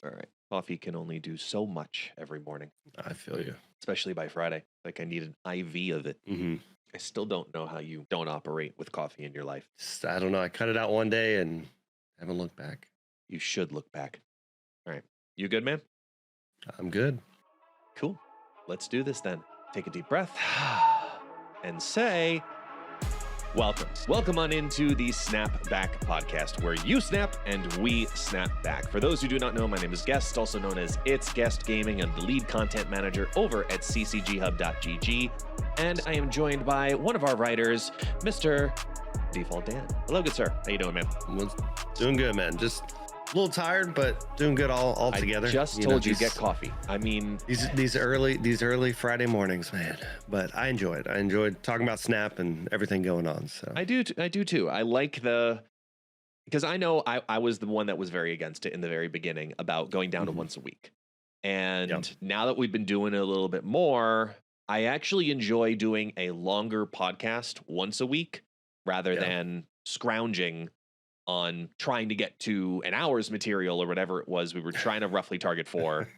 All right. Coffee can only do so much every morning, I feel you. especially by Friday. Like I need an IV of it. Mm-hmm. I still don't know how you don't operate with coffee in your life. I don't know. I cut it out one day and haven't looked back. You should look back. All right. You good, man? I'm good. Cool. Let's do this then. Take a deep breath and say, welcome. Welcome on into the Snap Back podcast, where you snap and we snap back. For those who do not know, my name is Guest, also known as ItsGuestGaming. I'm the lead content manager over at ccghub.gg. And I am joined by one of our writers, Mr. Default Dan. Hello, good sir. How you doing, man? Doing good, man. Just a little tired, but doing good all together. I just told you get coffee. I mean, these early Friday mornings, man. But I enjoy it. I enjoyed talking about Snap and everything going on. So I do too. I like because I know I was the one that was very against it in the very beginning about going down to once a week. And now that we've been doing it a little bit more, I actually enjoy doing a longer podcast once a week rather than scrounging on trying to get to an hour's material or whatever it was we were trying to roughly target for,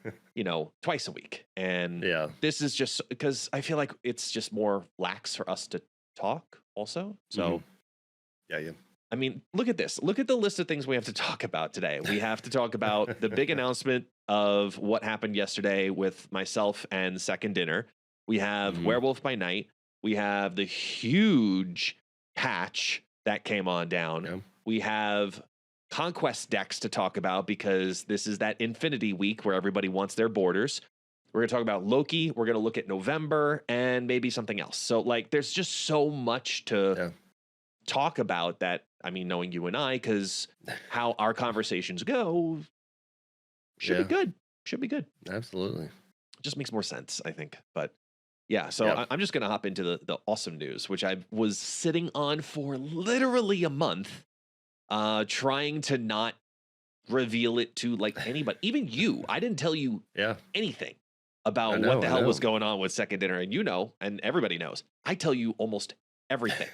twice a week. And this is just because I feel like it's just more lax for us to talk also. So I mean, look at this. Look at the list of things we have to talk about today. We have to talk about the big announcement of what happened yesterday with myself and Second Dinner. We have Werewolf by Night. We have the huge patch that came on down. Yeah. We have Conquest decks to talk about because this is that Infinity Week where everybody wants their borders. We're going to talk about Loki. We're going to look at November and maybe something else. So, there's just so much to talk about that, I mean, knowing you and I, because how our conversations go should be good. Should be good. Absolutely. It just makes more sense, I think. But so I'm just going to hop into the awesome news, which I was sitting on for literally a month, trying to not reveal it to anybody, even you. I didn't tell you anything about what the hell was going on with Second Dinner. And and everybody knows, I tell you almost everything.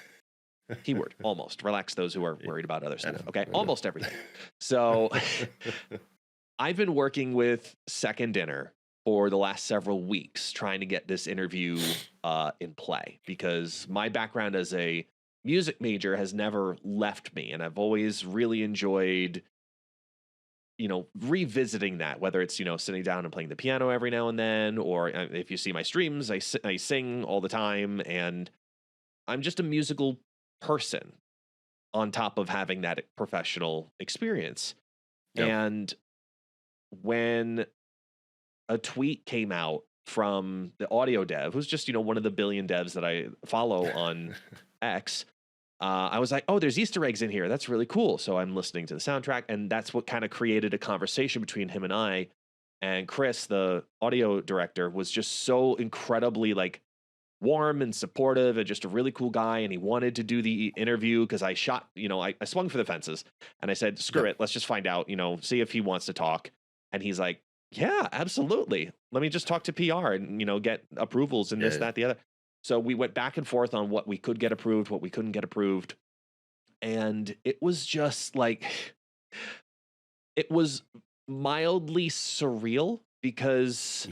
Keyword, almost. Relax those who are worried about other stuff. Okay, almost everything. So I've been working with Second Dinner for the last several weeks trying to get this interview in play, because my background as a music major has never left me, and I've always really enjoyed revisiting that, whether it's sitting down and playing the piano every now and then, or if you see my streams, I sing all the time, and I'm just a musical person on top of having that professional experience. And when a tweet came out from the audio dev, who's just one of the billion devs that I follow on X, I was like, oh, there's Easter eggs in here, that's really cool. So I'm listening to the soundtrack, and that's what kind of created a conversation between him and I. And Chris, the audio director, was just so incredibly warm and supportive, and just a really cool guy. And he wanted to do the interview because I shot, I swung for the fences, and I said, screw it, let's just find out, see if he wants to talk. And he's like, yeah, absolutely. Let me just talk to PR and, get approvals and this, that, the other. So we went back and forth on what we could get approved, what we couldn't get approved. And it was just it was mildly surreal, because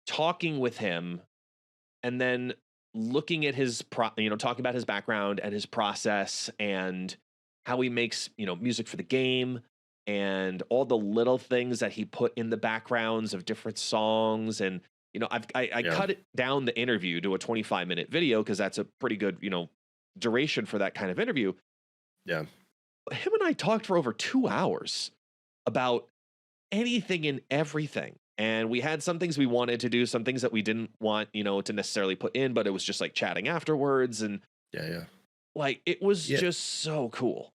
talking with him and then looking at his, talking about his background and his process and how he makes, music for the game, and all the little things that he put in the backgrounds of different songs. And, I cut it down, the interview, to a 25-minute video, because that's a pretty good, duration for that kind of interview. Yeah. But him and I talked for over 2 hours about anything and everything. And we had some things we wanted to do, some things that we didn't want, to necessarily put in, but it was just chatting afterwards. And it was just so cool.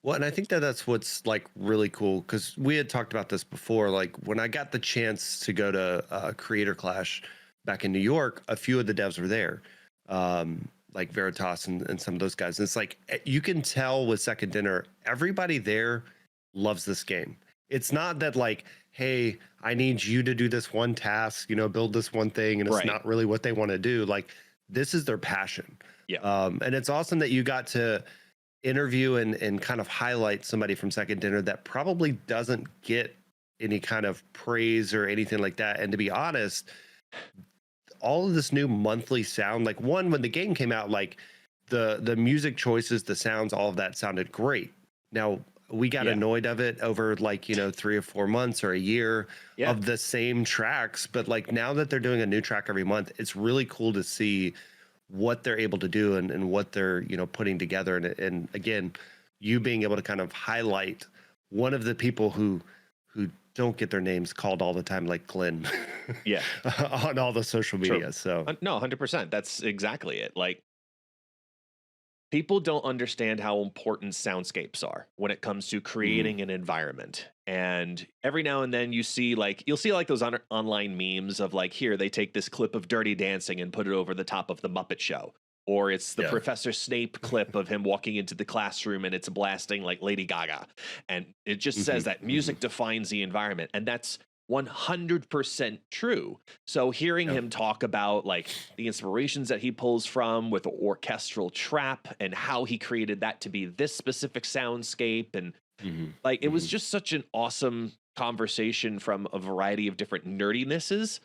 Well, and I think that's what's really cool, because we had talked about this before. When I got the chance to go to Creator Clash back in New York, a few of the devs were there, Veritas and some of those guys. And it's you can tell with Second Dinner, everybody there loves this game. It's not that hey, I need you to do this one task, build this one thing, and it's not really what they want to do. This is their passion. And it's awesome that you got to interview and kind of highlight somebody from Second Dinner that probably doesn't get any kind of praise or anything like that. And to be honest, all of this new monthly sound, like one, when the game came out, like the music choices, the sounds, all of that sounded great. Now we got Yeah. annoyed of it over like, 3 or 4 months or a year Yeah. of the same tracks. But like now that they're doing a new track every month, it's really cool to see what they're able to do and what they're, putting together. And again, you being able to kind of highlight one of the people who don't get their names called all the time, like Glenn, Yeah. on all the social media. True. So No, 100%. That's exactly it. Like, people don't understand how important soundscapes are when it comes to creating an environment. And every now and then you'll see like those online memes of like, here they take this clip of Dirty Dancing and put it over the top of the Muppet Show, or it's the Yeah. Professor Snape clip of him walking into the classroom and it's blasting like Lady Gaga, and it just says that music defines the environment, and that's 100% true. So hearing Yeah. him talk about like the inspirations that he pulls from with the orchestral trap and how he created that to be this specific soundscape, and like it was just such an awesome conversation from a variety of different nerdinesses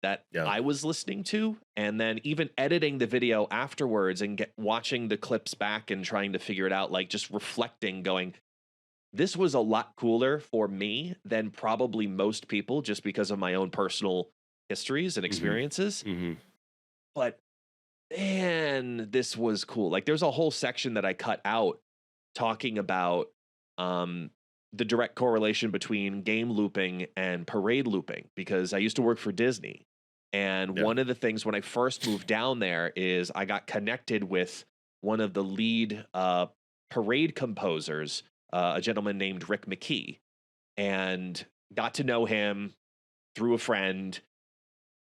that Yeah. I was listening to, and then even editing the video afterwards and watching the clips back and trying to figure it out, like just reflecting, going, this was a lot cooler for me than probably most people, just because of my own personal histories and experiences. But man, this was cool. Like there's a whole section that I cut out talking about the direct correlation between game looping and parade looping, because I used to work for Disney. And Yeah. one of the things when I first moved down there is I got connected with one of the lead parade composers, a gentleman named Rick McKee, and got to know him through a friend.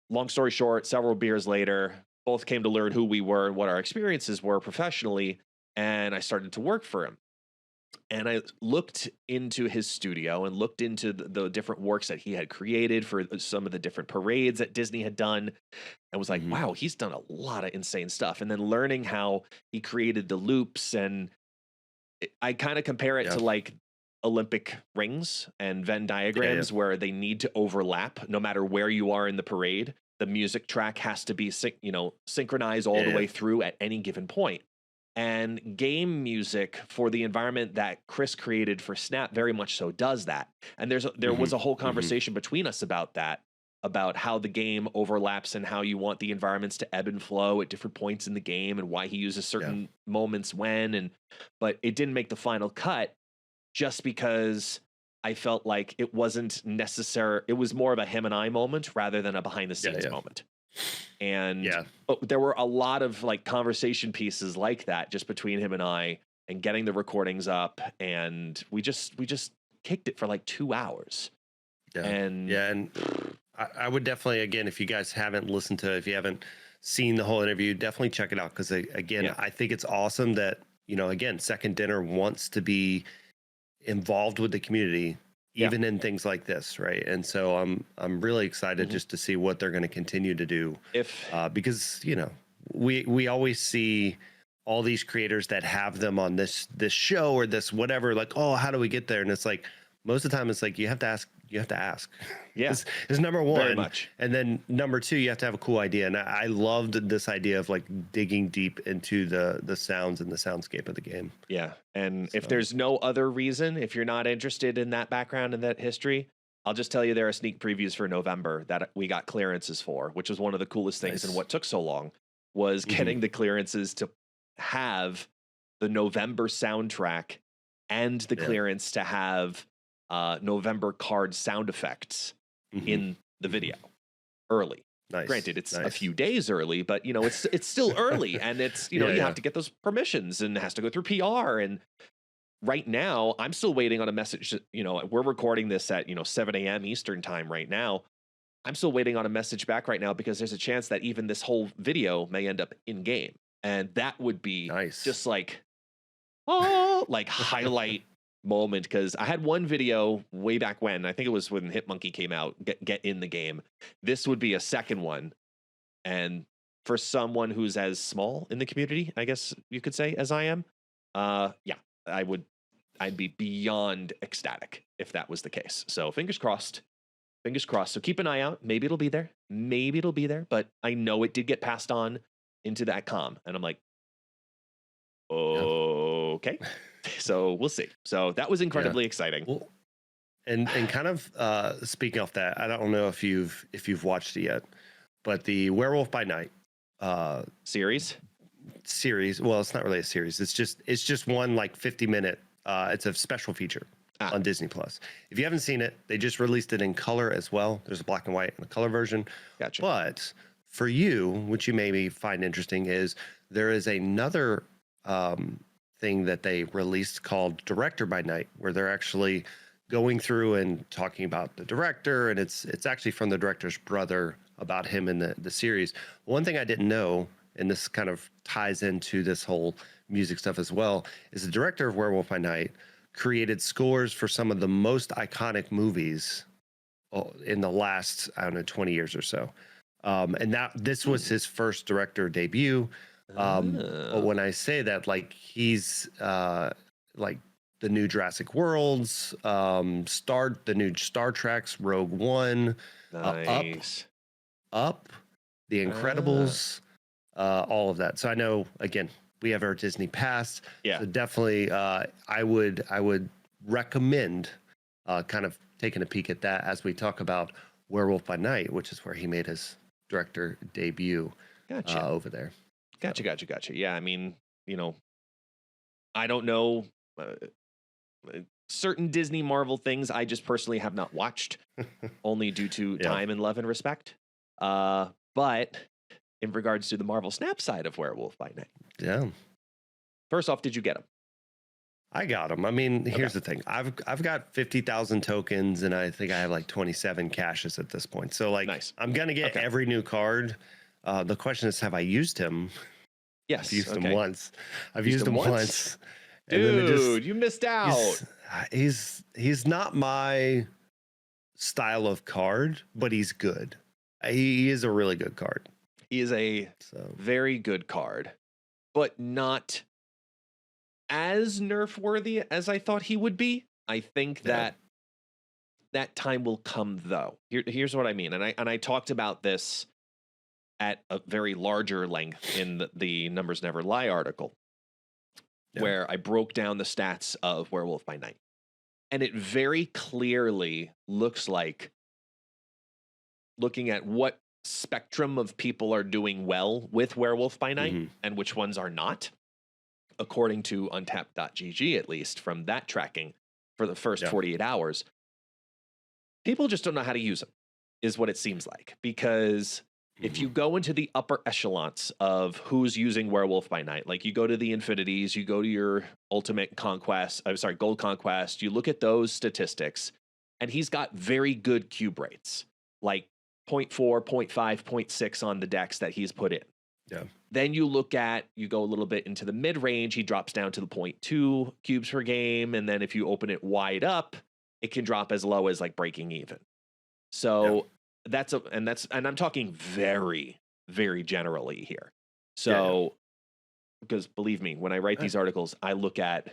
Long story short, several beers later, both came to learn who we were and what our experiences were professionally, and I started to work for him. And I looked into his studio and looked into the different works that he had created for some of the different parades that Disney had done, and was like, wow, he's done a lot of insane stuff. And then learning how he created the loops, and I kind of compare it to like Olympic rings and Venn diagrams where they need to overlap no matter where you are in the parade. The music track has to be synchronized all the way through at any given point. And game music for the environment that Chris created for Snap very much so does that. And there was a whole conversation between us about that, about how the game overlaps and how you want the environments to ebb and flow at different points in the game, and why he uses certain moments when. But it didn't make the final cut just because I felt like it wasn't necessary. It was more of a him and I moment rather than a behind the scenes moment. And but there were a lot of like conversation pieces like that just between him and I, and getting the recordings up, and we just kicked it for like 2 hours. And I would definitely, again, if you guys haven't listened to it, if you haven't seen the whole interview, definitely check it out, because again, I think it's awesome that, again, Second Dinner wants to be involved with the community, even in things like this, right? And so I'm really excited just to see what they're going to continue to do. Because we always see all these creators that have them on this show or this whatever, like, oh, how do we get there? And it's like, most of the time it's like you have to ask. Is number one. Very much. And then number two, you have to have a cool idea. And I loved this idea of like digging deep into the sounds and the soundscape of the game. Yeah. And if there's no other reason, if you're not interested in that background and that history, I'll just tell you there are sneak previews for November that we got clearances for, which was one of the coolest things. And what took so long was getting the clearances to have the November soundtrack and the clearance to have November card sound effects in the video early. Granted, it's a few days early, but it's still early, and it's you have to get those permissions, and it has to go through PR. And right now, I'm still waiting on a message. We're recording this at 7 a.m. Eastern time right now. I'm still waiting on a message back right now, because there's a chance that even this whole video may end up in game, and that would be just like highlight moment, because I had one video way back when, I think it was when Hitmonkey came out, get in the game. This would be a second one, and for someone who's as small in the community, I guess you could say, as I am, I would I'd be beyond ecstatic if that was the case. So fingers crossed. Fingers crossed. So keep an eye out. Maybe it'll be there. Maybe it'll be there. But I know it did get passed on into that comm. And I'm like, okay. So we'll see. So that was incredibly exciting. Well, and kind of speaking off that, I don't know if you've watched it yet, but the Werewolf by Night series. Well, it's not really a series. It's just one like 50-minute. It's a special feature on Disney Plus. If you haven't seen it, they just released it in color as well. There's a black and white and a color version. Gotcha. But for you, which you maybe find interesting, is there is another thing that they released called Director by Night, where they're actually going through and talking about the director, and it's actually from the director's brother about him in the series. One thing I didn't know, and this kind of ties into this whole music stuff as well, is the director of Werewolf by Night created scores for some of the most iconic movies in the last, I don't know, 20 years or so. And this was his first director debut. But when I say that, like, he's like the new Jurassic Worlds, the new Star Trek's Rogue One, Nice. Up, The Incredibles, all of that. So I know, again, we have our Disney Pass. Yeah. So definitely, I would recommend kind of taking a peek at that as we talk about Werewolf by Night, which is where he made his director debut. Gotcha. Over there. Gotcha. Yeah, I mean, I don't know certain Disney Marvel things I just personally have not watched, only due to time and love and respect. But in regards to the Marvel Snap side of Werewolf by Night. Yeah. First off, did you get them? I got them. I mean, here's the thing. I've got 50,000 tokens, and I think I have like 27 caches at this point. So like, nice. I'm gonna get every new card. The question is, have I used him? Yes. I've used him once. I've used him once. Dude, you missed out. He's not my style of card, but he's good. He is a really good card. He is a very good card, but not as nerf worthy as I thought he would be. I think that time will come, though. Here's what I mean. And I talked about this at a very larger length in the Numbers Never Lie article, where I broke down the stats of Werewolf by Night. And it very clearly looks like, looking at what spectrum of people are doing well with Werewolf by Night and which ones are not, according to Untapped.gg, at least from that tracking for the first 48 hours, people just don't know how to use them, is what it seems like. Because if you go into the upper echelons of who's using Werewolf by Night, like you go to the Infinities, you go to your Ultimate Conquest, Gold Conquest, you look at those statistics, and he's got very good cube rates, like 0.4, 0.5, 0.6 on the decks that he's put in. Yeah. Then you go a little bit into the mid range, he drops down to the 0.2 cubes per game. And then if you open it wide up, it can drop as low as like breaking even. So and I'm talking very, very generally here. So, because believe me, when I write these articles, I look at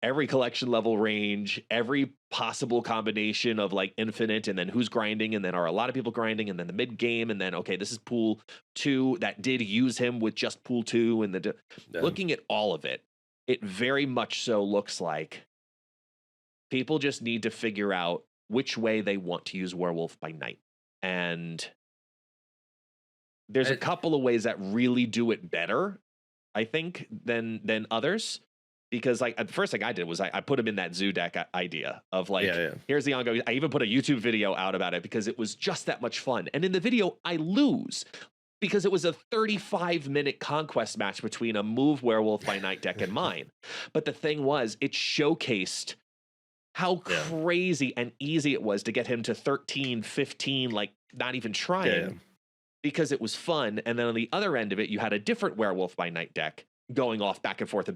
every collection level range, every possible combination of like infinite, and then who's grinding, and then are a lot of people grinding, and then the mid game, and then, okay, this is pool 2 that did use him with just pool 2, and looking at all of it, it very much so looks like people just need to figure out which way they want to use Werewolf by Night. And there's a couple of ways that really do it better, I think, than others. Because like the first thing I did was I put him in that zoo deck idea of like, here's the ongoing. I even put a YouTube video out about it because it was just that much fun. And in the video, I lose because it was a 35-minute conquest match between a move Werewolf by Night deck and mine. But the thing was, it showcased how crazy and easy it was to get him to 13, 15, like not even trying, because it was fun. And then on the other end of it, you had a different Werewolf by Night deck going off back and forth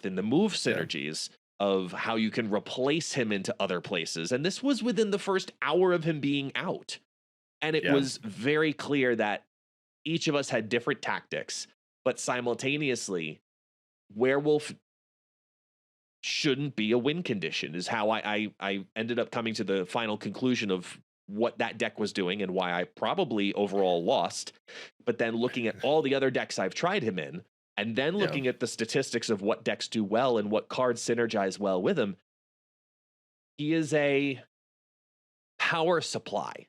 in the move synergies of how you can replace him into other places. And this was within the first hour of him being out. And it was very clear that each of us had different tactics, but simultaneously, Werewolf shouldn't be a win condition, is how I ended up coming to the final conclusion of what that deck was doing and why I probably overall lost. But then looking at all the other decks I've tried him in, and then looking at the statistics of what decks do well and what cards synergize well with him, he is a power supply,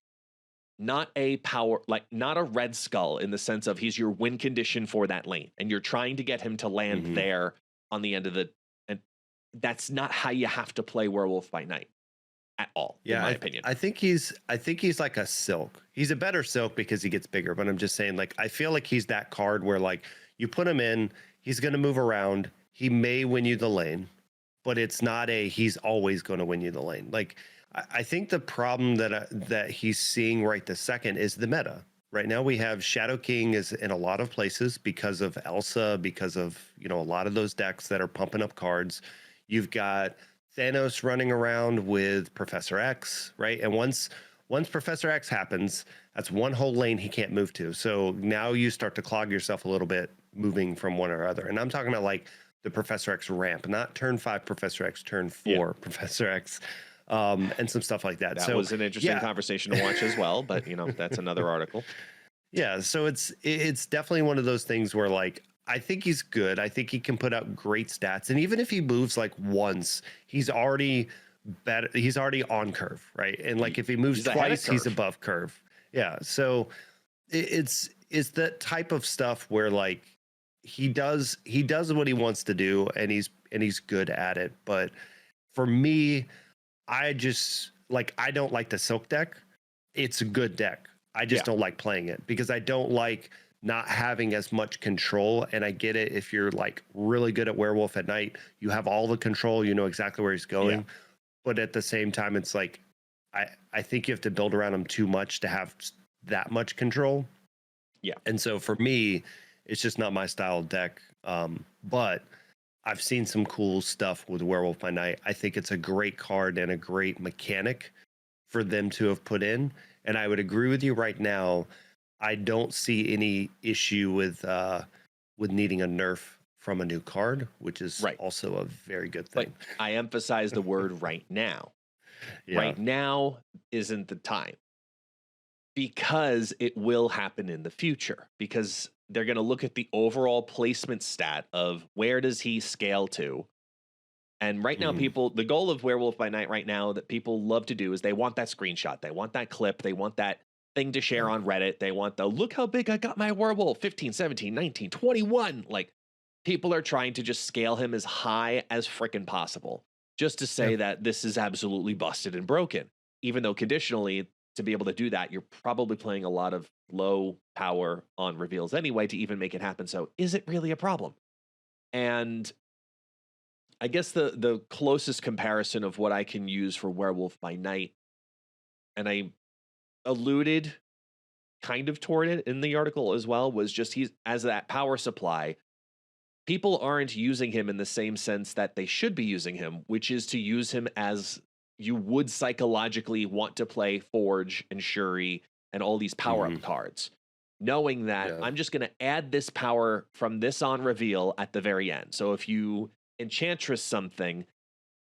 not a power, like not a Red Skull in the sense of he's your win condition for that lane, and you're trying to get him to land there on the end of the, and that's not how you have to play Werewolf by Night at all, in my opinion. I think he's like a Silk. He's a better Silk because he gets bigger, but I'm just saying, like, I feel like he's that card where, like, you put him in, he's going to move around, he may win you the lane, but it's not he's always going to win you the lane. Like, I think the problem that he's seeing right this second is the meta. Right now we have Shadow King is in a lot of places because of Elsa, because of, a lot of those decks that are pumping up cards. You've got Thanos running around with Professor X, right? And once Professor X happens, that's one whole lane he can't move to. So now you start to clog yourself a little bit moving from one or other. And I'm talking about like the Professor X ramp, not turn 5 Professor X, turn 4 Professor X. And some stuff like that. That was an interesting conversation to watch as well, but that's another article. Yeah, so it's definitely one of those things where, like, I think he's good. I think he can put out great stats, and even if he moves like once, he's already better. He's already on curve, right? And like if he moves twice, he's above curve. Yeah, so it's that type of stuff where, like, he does what he wants to do, and he's good at it. But for me, I don't like the Silk deck. It's a good deck. I just don't like playing it because I don't like not having as much control. And I get it. If you're like really good at Werewolf at Night, you have all the control, you know exactly where he's going. Yeah. But at the same time, it's like, I think you have to build around him too much to have that much control. Yeah. And so for me, it's just not my style of deck. But I've seen some cool stuff with Werewolf by Night. I think it's a great card and a great mechanic for them to have put in. And I would agree with you right now. I don't see any issue with needing a nerf from a new card, which is also a very good thing. But I emphasize the word right now. Yeah. Right now isn't the time, because it will happen in the future, because they're going to look at the overall placement stat of where does he scale to. And right now, the goal of Werewolf by Night right now that people love to do is they want that screenshot. They want that clip. They want that thing to share on Reddit. They want the, look how big I got my werewolf, 15, 17, 19, 21. Like, people are trying to just scale him as high as frickin' possible just to say that this is absolutely busted and broken. Even though conditionally, to be able to do that, you're probably playing a lot of low power on reveals anyway to even make it happen. So is it really a problem? And I guess the closest comparison of what I can use for Werewolf by Night, and I alluded kind of toward it in the article as well, was just he's as that power supply. People aren't using him in the same sense that they should be using him, which is to use him as you would psychologically want to play Forge and Shuri and all these power-up cards, knowing that I'm just going to add this power from this on reveal at the very end. So if you Enchantress something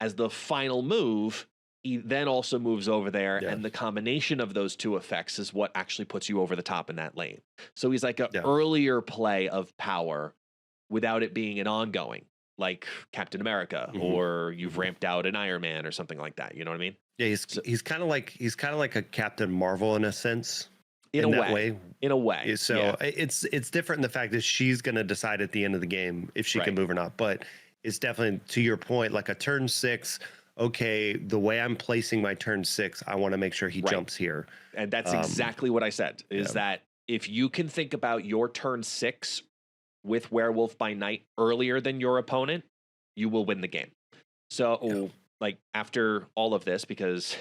as the final move, he then also moves over there, and the combination of those two effects is what actually puts you over the top in that lane. So he's like an earlier play of power without it being an ongoing, like Captain America, or you've ramped out an Iron Man or something like that. You know what I mean? Yeah, he's kind of like a Captain Marvel in a sense. In a way. So it's different in the fact that she's going to decide at the end of the game if she can move or not. But it's definitely, to your point, like a turn 6. Okay, the way I'm placing my turn 6, I want to make sure he jumps here. And that's exactly what I said, is that if you can think about your turn 6 with Werewolf by Night earlier than your opponent, you will win the game. So like after all of this, because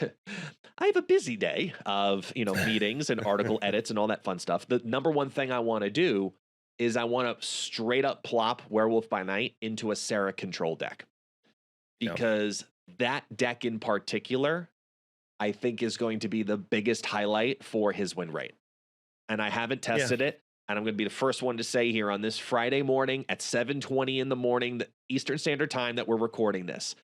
I have a busy day of, meetings and article edits and all that fun stuff. The number one thing I want to do is I want to straight up plop Werewolf by Night into a Sarah control deck, because that deck in particular, I think, is going to be the biggest highlight for his win rate. And I haven't tested it. And I'm going to be the first one to say here on this Friday morning at 7:20 in the morning, the Eastern Standard Time that we're recording this,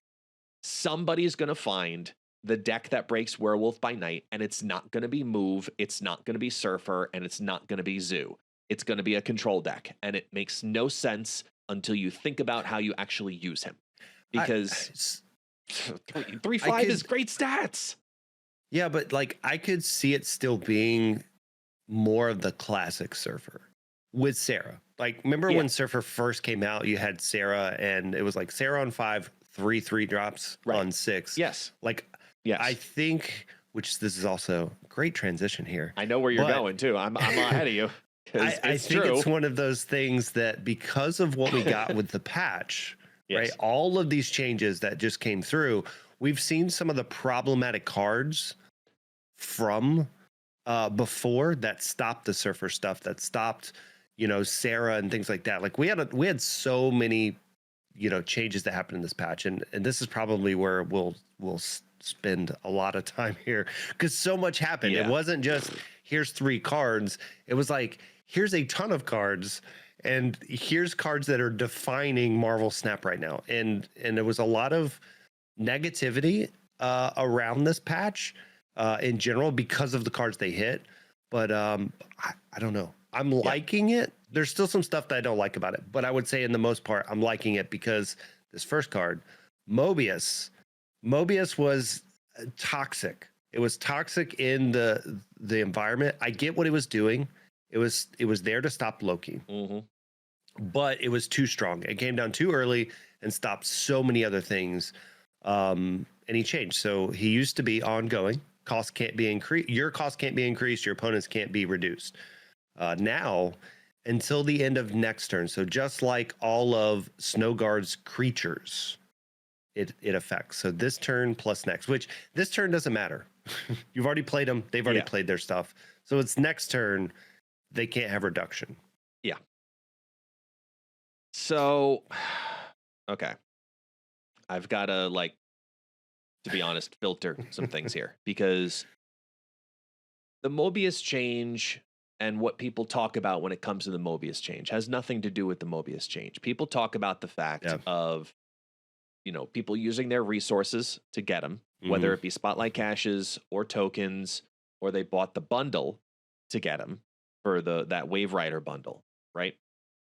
somebody's going to find the deck that breaks Werewolf by Night, and it's not going to be Move, it's not going to be Surfer, and it's not going to be Zoo. It's going to be a control deck, and it makes no sense until you think about how you actually use him. Because 3/5 is great stats. Yeah, but like I could see it still being more of the classic Surfer with Sarah. Like, remember when Surfer first came out, you had Sarah, and it was like Sarah on 5, 3/3 drops on 6. Yes. Like, yes. I think, which this is also great transition here. I know where you're going too. I'm ahead of you. I think it's one of those things that because of what we got with the patch, right? All of these changes that just came through, we've seen some of the problematic cards from before that stopped the Surfer stuff, that stopped, you know, Sarah and things like that. Like we had so many, you know, changes that happened in this patch, and this is probably where we'll spend a lot of time here because so much happened. It wasn't just here's 3 cards. It was like here's a ton of cards, and here's cards that are defining Marvel Snap right now. And there was a lot of negativity around this patch in general because of the cards they hit. But I don't know. I'm liking it. There's still some stuff that I don't like about it, but I would say in the most part, I'm liking it because this first card, Mobius was toxic. It was toxic in the environment. I get what it was doing. It was there to stop Loki, but it was too strong. It came down too early and stopped so many other things. And he changed. So he used to be ongoing. Cost can't be increased. Your cost can't be increased. Your opponent's can't be reduced. Now, until the end of next turn. So just like all of Snowguard's creatures, it affects. So this turn plus next, which this turn doesn't matter. You've already played them. They've already played their stuff. So it's next turn. They can't have reduction. Yeah. So, okay. I've got to, like, to be honest, filter some things here because the Mobius change and what people talk about when it comes to the Mobius change has nothing to do with the Mobius change. People talk about the fact of, you know, people using their resources to get them, whether it be Spotlight caches or tokens, or they bought the bundle to get them for that Wave Rider bundle, right?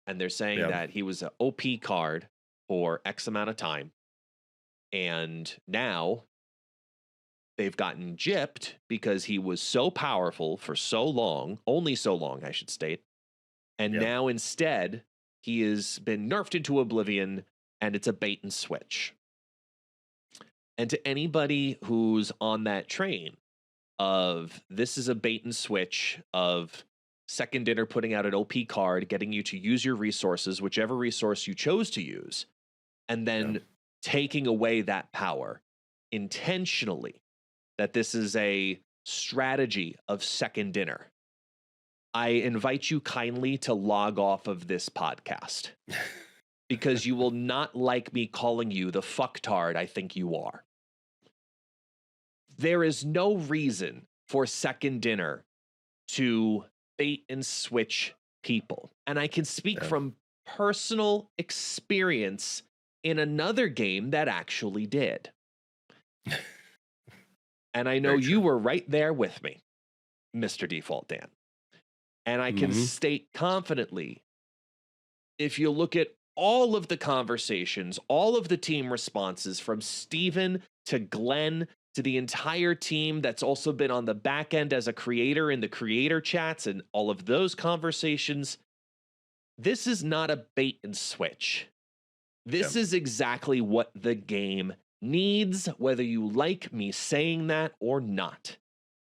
And they're saying that he was an OP card for X amount of time. And now they've gotten gypped because he was so powerful for so long, only so long, I should state. And now instead, he has been nerfed into oblivion, and it's a bait and switch. And to anybody who's on that train of this is a bait and switch of Second Dinner putting out an OP card, getting you to use your resources, whichever resource you chose to use, and then taking away that power intentionally, that this is a strategy of Second Dinner. I invite you kindly to log off of this podcast because you will not like me calling you the fucktard I think you are. There is no reason for Second Dinner to bait and switch people. And I can speak from personal experience in another game that actually did. And I know you were right there with me, Mr. Default Dan. And I can state confidently, if you look at all of the conversations, all of the team responses from Steven to Glenn to the entire team that's also been on the back end as a creator in the creator chats and all of those conversations, this is not a bait and switch. This is exactly what the game needs, whether you like me saying that or not.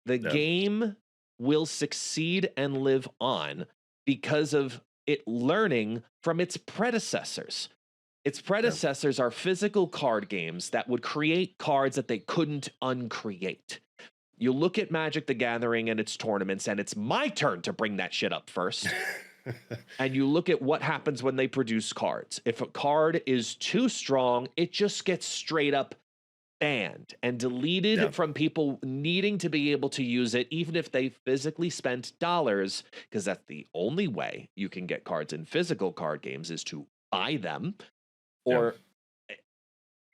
The game will succeed and live on because of it learning from its predecessors. Its predecessors are physical card games that would create cards that they couldn't uncreate. You look at Magic the Gathering and its tournaments, and it's my turn to bring that shit up first. And you look at what happens when they produce cards. If a card is too strong, it just gets straight up banned and deleted from people needing to be able to use it, even if they physically spent dollars, because that's the only way you can get cards in physical card games is to buy them. Or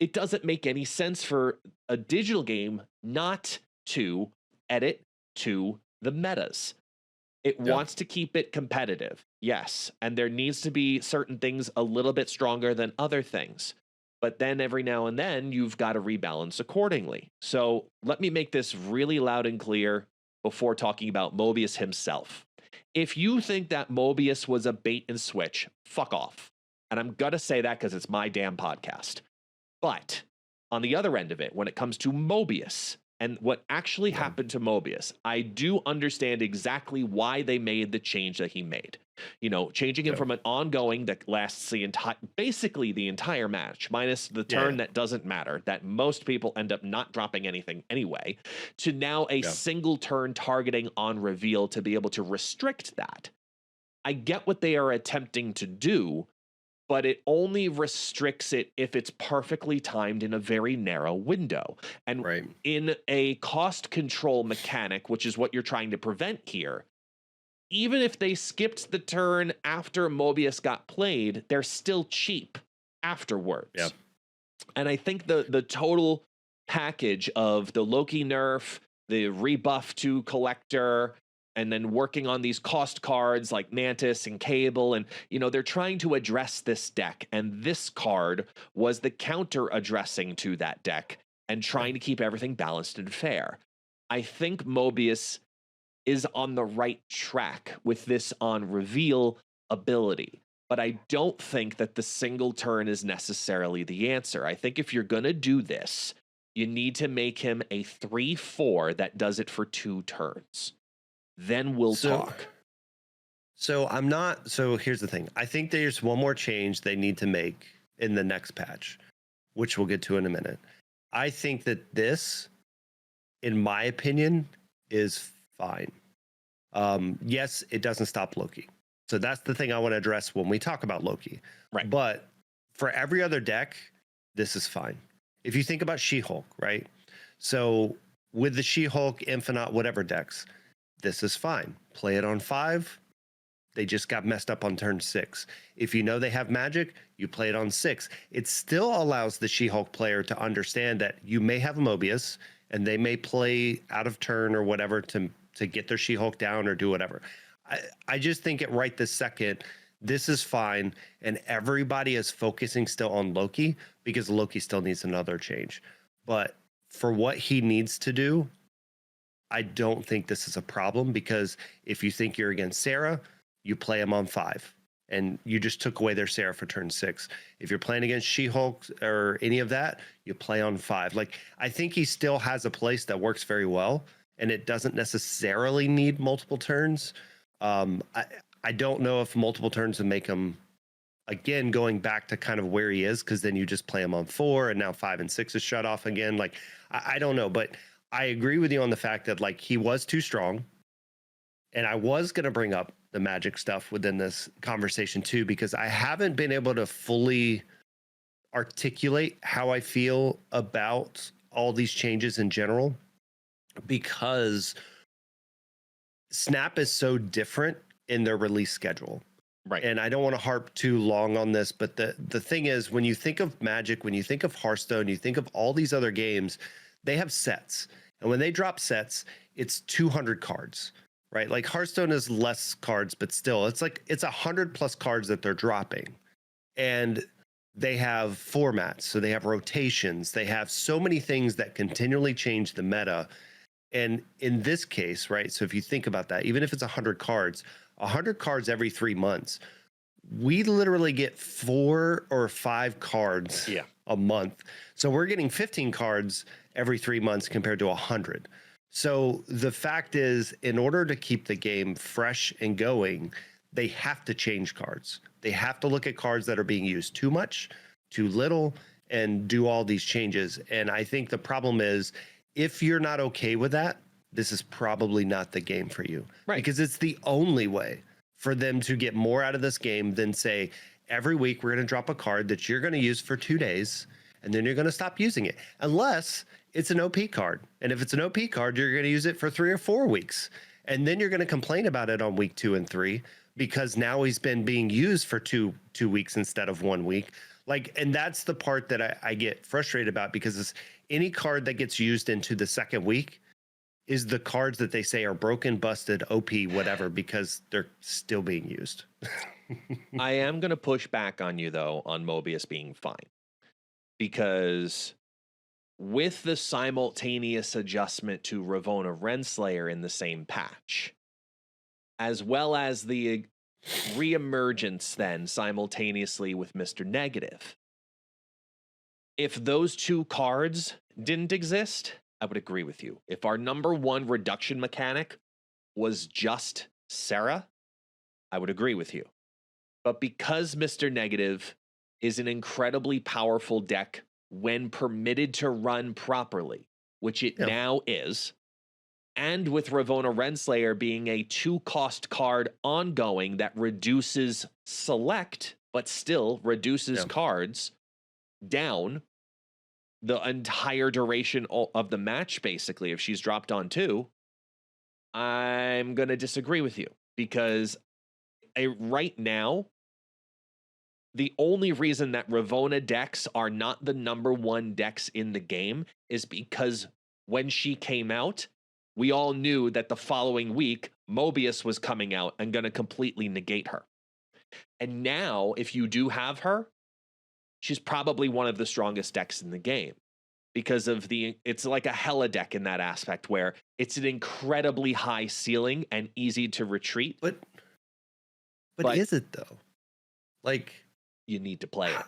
it doesn't make any sense for a digital game not to edit to the metas. It Yeah. wants to keep it competitive, yes, and there needs to be certain things a little bit stronger than other things. But then every now and then you've got to rebalance accordingly. So let me make this really loud and clear before talking about Mobius himself. If you think that Mobius was a bait and switch, fuck off. And I'm going to say that because it's my damn podcast. But on the other end of it, when it comes to Mobius and what actually happened to Mobius, I do understand exactly why they made the change that he made. You know, changing him from an ongoing that lasts basically the entire match, minus the turn that doesn't matter, that most people end up not dropping anything anyway, to now a single turn targeting on reveal to be able to restrict that. I get what they are attempting to do, but it only restricts it if it's perfectly timed in a very narrow window. And in a cost control mechanic, which is what you're trying to prevent here, even if they skipped the turn after Mobius got played, they're still cheap afterwards. Yep. And I think the total package of the Loki nerf, the rebuff to Collector, and then working on these cost cards like Mantis and Cable, and they're trying to address this deck, and this card was the counter addressing to that deck and trying to keep everything balanced and fair. I think Mobius is on the right track with this on reveal ability, but I don't think that the single turn is necessarily the answer. I think if you're going to do this, you need to make him a 3/4 that does it for 2 turns. Then we'll talk. So here's the thing. I think there's one more change they need to make in the next patch, which we'll get to in a minute. I think that this, in my opinion, is fine. Yes, it doesn't stop Loki. So that's the thing I want to address when we talk about Loki. Right. But for every other deck, this is fine. If you think about She-Hulk, right? So with the She-Hulk, Infinite, whatever decks, this is fine. Play it on 5. They just got messed up on turn 6. If you know they have magic, you play it on 6. It still allows the She-Hulk player to understand that you may have a Mobius and they may play out of turn or whatever to get their She-Hulk down or do whatever. I just think right this second, this is fine. And everybody is focusing still on Loki because Loki still needs another change. But for what he needs to do, I don't think this is a problem, because if you think you're against Sarah, you play him on 5 and you just took away their Sarah for turn 6. If you're playing against She-Hulk or any of that, you play on 5. Like, I think he still has a place that works very well, and it doesn't necessarily need multiple turns. I don't know if multiple turns would make him, again, going back to kind of where he is, because then you just play him on 4 and now 5 and 6 is shut off again. Like, I don't know, but I agree with you on the fact that, like, he was too strong. And I was going to bring up the magic stuff within this conversation too, because I haven't been able to fully articulate how I feel about all these changes in general, because Snap is so different in their release schedule. Right. And I don't want to harp too long on this, but the thing is, when you think of Magic, when you think of Hearthstone, you think of all these other games, they have sets. And when they drop sets, it's 200 cards, right? Like, Hearthstone is less cards, but still, it's 100+ cards that they're dropping. And they have formats, so they have rotations. They have so many things that continually change the meta. And in this case, right, so if you think about that, even if it's 100 cards every 3 months, we literally get 4 or 5 cards a month. So we're getting 15 cards every 3 months compared to 100. So the fact is, in order to keep the game fresh and going, they have to change cards. They have to look at cards that are being used too much, too little, and do all these changes. And I think the problem is, if you're not okay with that, this is probably not the game for you. Right. Because it's the only way for them to get more out of this game than say, every week we're going to drop a card that you're going to use for 2 days, and then you're going to stop using it. Unless it's an OP card. And if it's an OP card, you're going to use it for 3 or 4 weeks. And then you're going to complain about it on week 2 and 3, because now he's been being used for two weeks instead of 1 week. Like, and that's the part that I get frustrated about, because it's any card that gets used into the second week is the cards that they say are broken, busted, OP, whatever, because they're still being used. I am going to push back on you, though, on Mobius being fine. Because with the simultaneous adjustment to Ravonna Renslayer in the same patch, as well as the reemergence then simultaneously with Mr. Negative, if those two cards didn't exist, I would agree with you. If our number one reduction mechanic was just Sarah, I would agree with you. But because Mr. Negative is an incredibly powerful deck when permitted to run properly, which it now is, and with Ravonna Renslayer being a 2-cost card ongoing that reduces select, but still reduces cards down the entire duration of the match, basically, if she's dropped on 2, I'm going to disagree with you, because right now, the only reason that Ravonna decks are not the number one decks in the game is because when she came out, we all knew that the following week, Mobius was coming out and going to completely negate her. And now, if you do have her, she's probably one of the strongest decks in the game, because of it's like a Hella deck in that aspect, where it's an incredibly high ceiling and easy to retreat. But is it though? Like, you need to play it.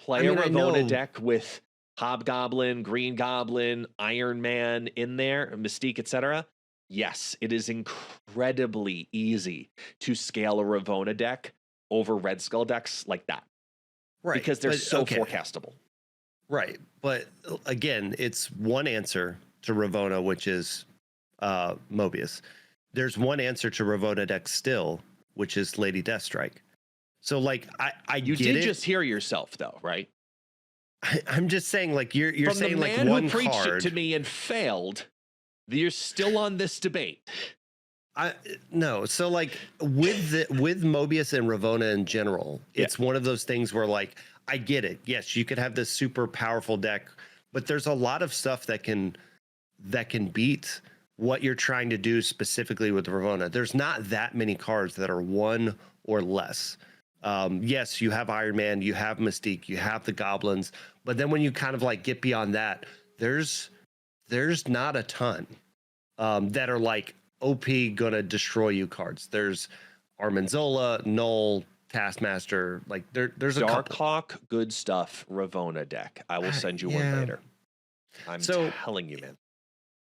Play a Ravonna deck with Hobgoblin, Green Goblin, Iron Man in there, Mystique, etc. Yes, it is incredibly easy to scale a Ravonna deck over Red Skull decks like that. Right. Because they're so forecastable. Right. But again, it's one answer to Ravonna, which is Mobius. There's one answer to Ravonna deck still, which is Lady Deathstrike. So, like, you did just hear yourself, though, right? I'm just saying, like, you're From saying, the like, man one who preached card it to me and failed, you're still on this debate. No. So, like, with Mobius and Ravonna in general, it's one of those things where, like, I get it. Yes, you could have this super powerful deck, but there's a lot of stuff that can beat what you're trying to do specifically with Ravonna. There's not that many cards that are 1 or less. Yes, you have Iron Man, you have Mystique, you have the Goblins, but then when you kind of like get beyond that, there's not a ton that are like OP gonna destroy you cards. There's Armanzola, Null, Taskmaster, like there's a Darkhawk, good stuff, Ravonna deck. I will send you one later. I'm telling you, man.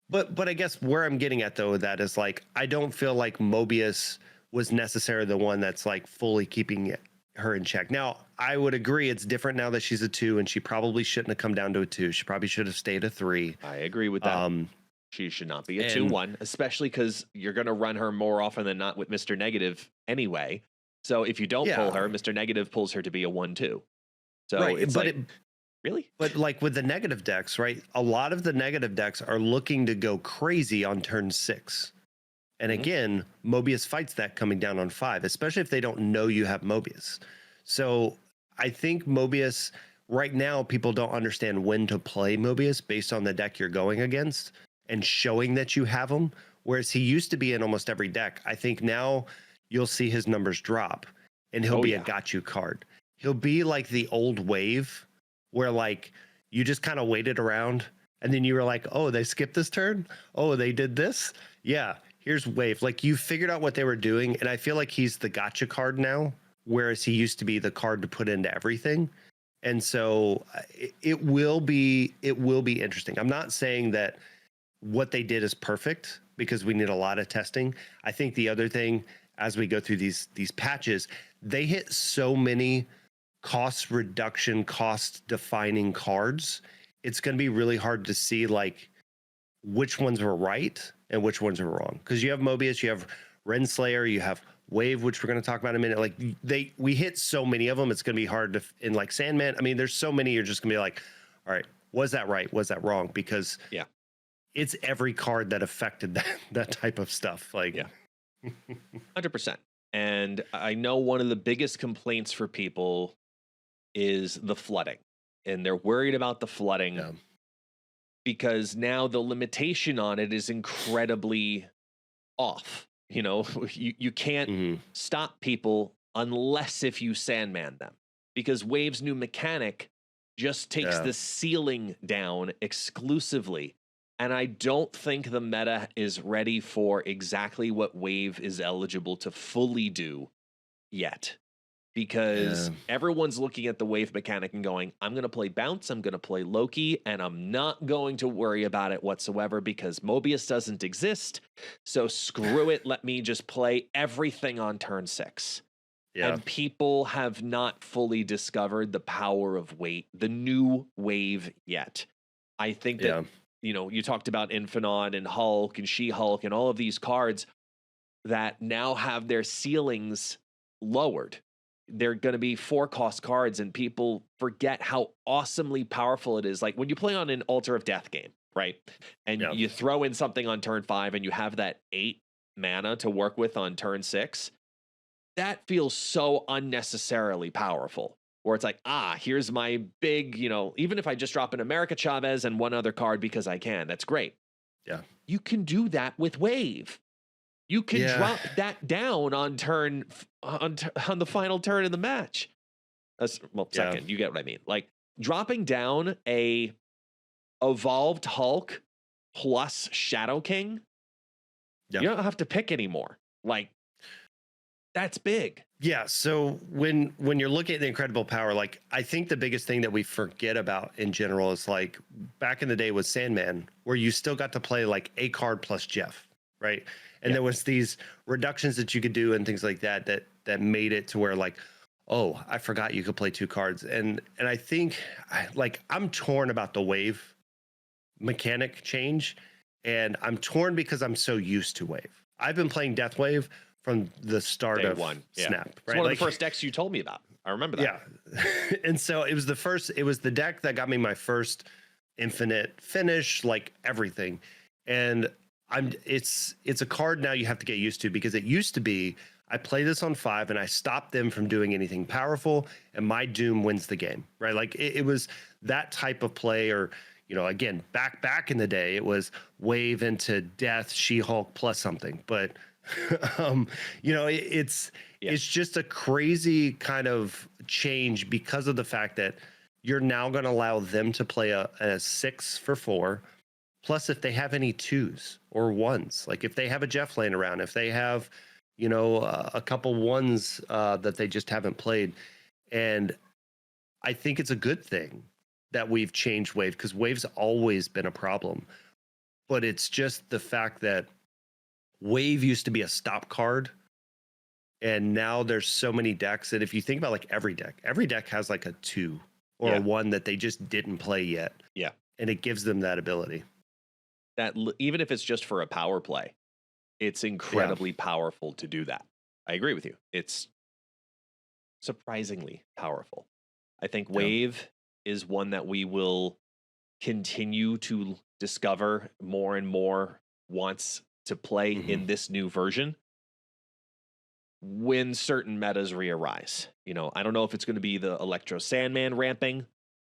But I guess where I'm getting at though with that is, like, I don't feel like Mobius was necessarily the one that's like fully keeping her in check. Now, I would agree it's different now that she's a 2, and she probably shouldn't have come down to a 2. She probably should have stayed a 3. I agree with that. She should not be a 2-1, especially because you're going to run her more often than not with Mr. Negative anyway. So if you don't pull her, Mr. Negative pulls her to be a 1-2. So it's really? But like with the negative decks, right? A lot of the negative decks are looking to go crazy on turn 6. And again, Mobius fights that coming down on 5, especially if they don't know you have Mobius. So I think Mobius, right now, people don't understand when to play Mobius based on the deck you're going against and showing that you have him. Whereas he used to be in almost every deck. I think now you'll see his numbers drop and he'll be a got you card. He'll be like the old wave where, like, you just kind of waited around and then you were like, oh, they skipped this turn? Oh, they did this? Yeah. Here's wave. Like, you figured out what they were doing, and I feel like he's the gotcha card now, whereas he used to be the card to put into everything. And so it will be interesting. I'm not saying that what they did is perfect, because we need a lot of testing. I think the other thing, as we go through these patches, they hit so many cost reduction, cost defining cards. It's going to be really hard to see, like, which ones were right and which ones are wrong, because you have Mobius, you have Renslayer, you have Wave, which we're going to talk about in a minute. Like, we hit so many of them, it's going to be hard to, in like Sandman, I mean, there's so many, you're just going to be like, all right, was that right, was that wrong? Because it's every card that affected that type of stuff. Like, 100%. And I know one of the biggest complaints for people is the flooding. And they're worried about the flooding Yeah. because now the limitation on it is incredibly off. You can't Mhm. stop people unless if you Sandman them, because Wave's new mechanic just takes Yeah. the ceiling down exclusively. And I don't think the meta is ready for exactly what Wave is eligible to fully do yet. Because Yeah. everyone's looking at the Wave mechanic and going, I'm going to play Bounce, I'm going to play Loki, and I'm not going to worry about it whatsoever because Mobius doesn't exist. So screw it, let me just play everything on turn 6. Yeah. And people have not fully discovered the power of the new Wave yet. I think that, you talked about Infinite and Hulk and She-Hulk and all of these cards that now have their ceilings lowered. They're going to be 4-cost cards, and people forget how awesomely powerful it is. Like when you play on an Altar of Death game, right? And you throw in something on turn 5 and you have that 8 mana to work with on turn 6. That feels so unnecessarily powerful. Where it's like, here's my big, even if I just drop an America Chavez and one other card because I can, that's great. Yeah. You can do that with Wave. You can drop that down on on the final turn of the match. Second, you get what I mean. Like dropping down a evolved Hulk plus Shadow King. You don't have to pick anymore. Like that's big. Yeah. So when you're looking at the incredible power, like I think the biggest thing that we forget about in general is like back in the day with Sandman, where you still got to play like a card plus Jeff, right? And there was these reductions that you could do and things like that made it to where like, oh, I forgot you could play 2 cards. And I think I'm torn about the Wave mechanic change, and I'm torn because I'm so used to Wave. I've been playing Death Wave from the start Day of one. Snap. It's right? one of the first decks you told me about. I remember that. Yeah. And so it was the deck that got me my first infinite finish, like everything. And it's a card now you have to get used to, because it used to be I play this on 5 and I stop them from doing anything powerful and my doom wins the game, right? Like it was that type of play. Or again, back in the day, it was Wave into Death, She-Hulk plus something. But it's just a crazy kind of change because of the fact that you're now going to allow them to play a 6 for 4. Plus, if they have any 2s or 1s, like if they have a Jeff laying around, if they have, a couple 1s that they just haven't played. And I think it's a good thing that we've changed Wave, because Wave's always been a problem. But it's just the fact that Wave used to be a stop card, and now there's so many decks. And if you think about like every deck has like a 2 or a 1 that they just didn't play yet. Yeah. And it gives them that ability. That even if it's just for a power play, it's incredibly powerful to do that. I agree with you. It's surprisingly powerful. I think Wave is one that we will continue to discover more and more wants to play in this new version when certain metas re-arise. I don't know if it's going to be the Electro Sandman ramping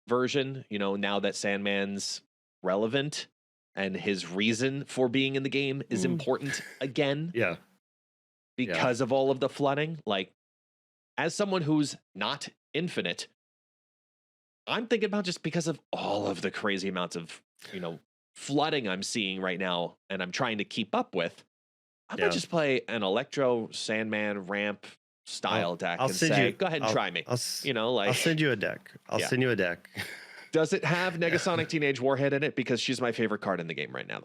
version, now that Sandman's relevant and his reason for being in the game is important again. Yeah. Because of all of the flooding. Like, as someone who's not infinite, I'm thinking about, just because of all of the crazy amounts of, flooding I'm seeing right now and I'm trying to keep up with, I might just play an Electro Sandman ramp style deck and say, go ahead and try me. I'll send you a deck. I'll send you a deck. Does it have Negasonic Teenage Warhead in it? Because she's my favorite card in the game right now.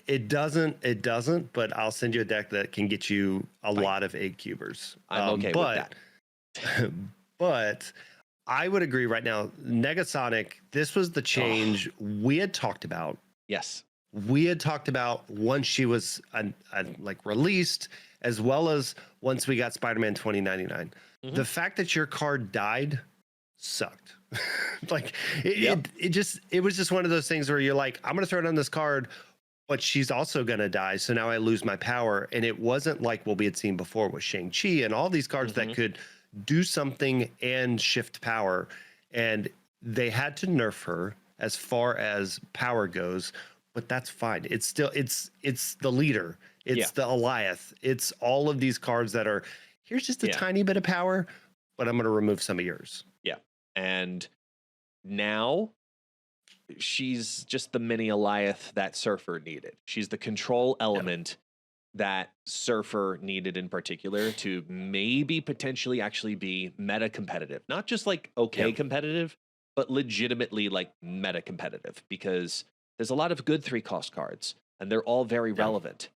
It doesn't, but I'll send you a deck that can get you a lot of 8 cubers. I'm okay with that. But I would agree right now, Negasonic, this was the change we had talked about. Yes. We had talked about once she was released, as well as once we got Spider-Man 2099. The fact that your card died sucked. It was just one of those things where you're like, I'm gonna throw it on this card, but she's also gonna die, so now I lose my power. And it wasn't like what we had seen before with Shang-Chi and all these cards that could do something and shift power. And they had to nerf her as far as power goes, but that's fine. It's still it's the leader. It's the Goliath. It's all of these cards that are here's just a tiny bit of power, but I'm going to remove some of yours. Yeah. And now she's just the mini Goliath that Surfer needed. She's the control element that Surfer needed in particular to maybe potentially actually be meta competitive. Not just like competitive, but legitimately like meta competitive, because there's a lot of good 3-cost cards and they're all very relevant,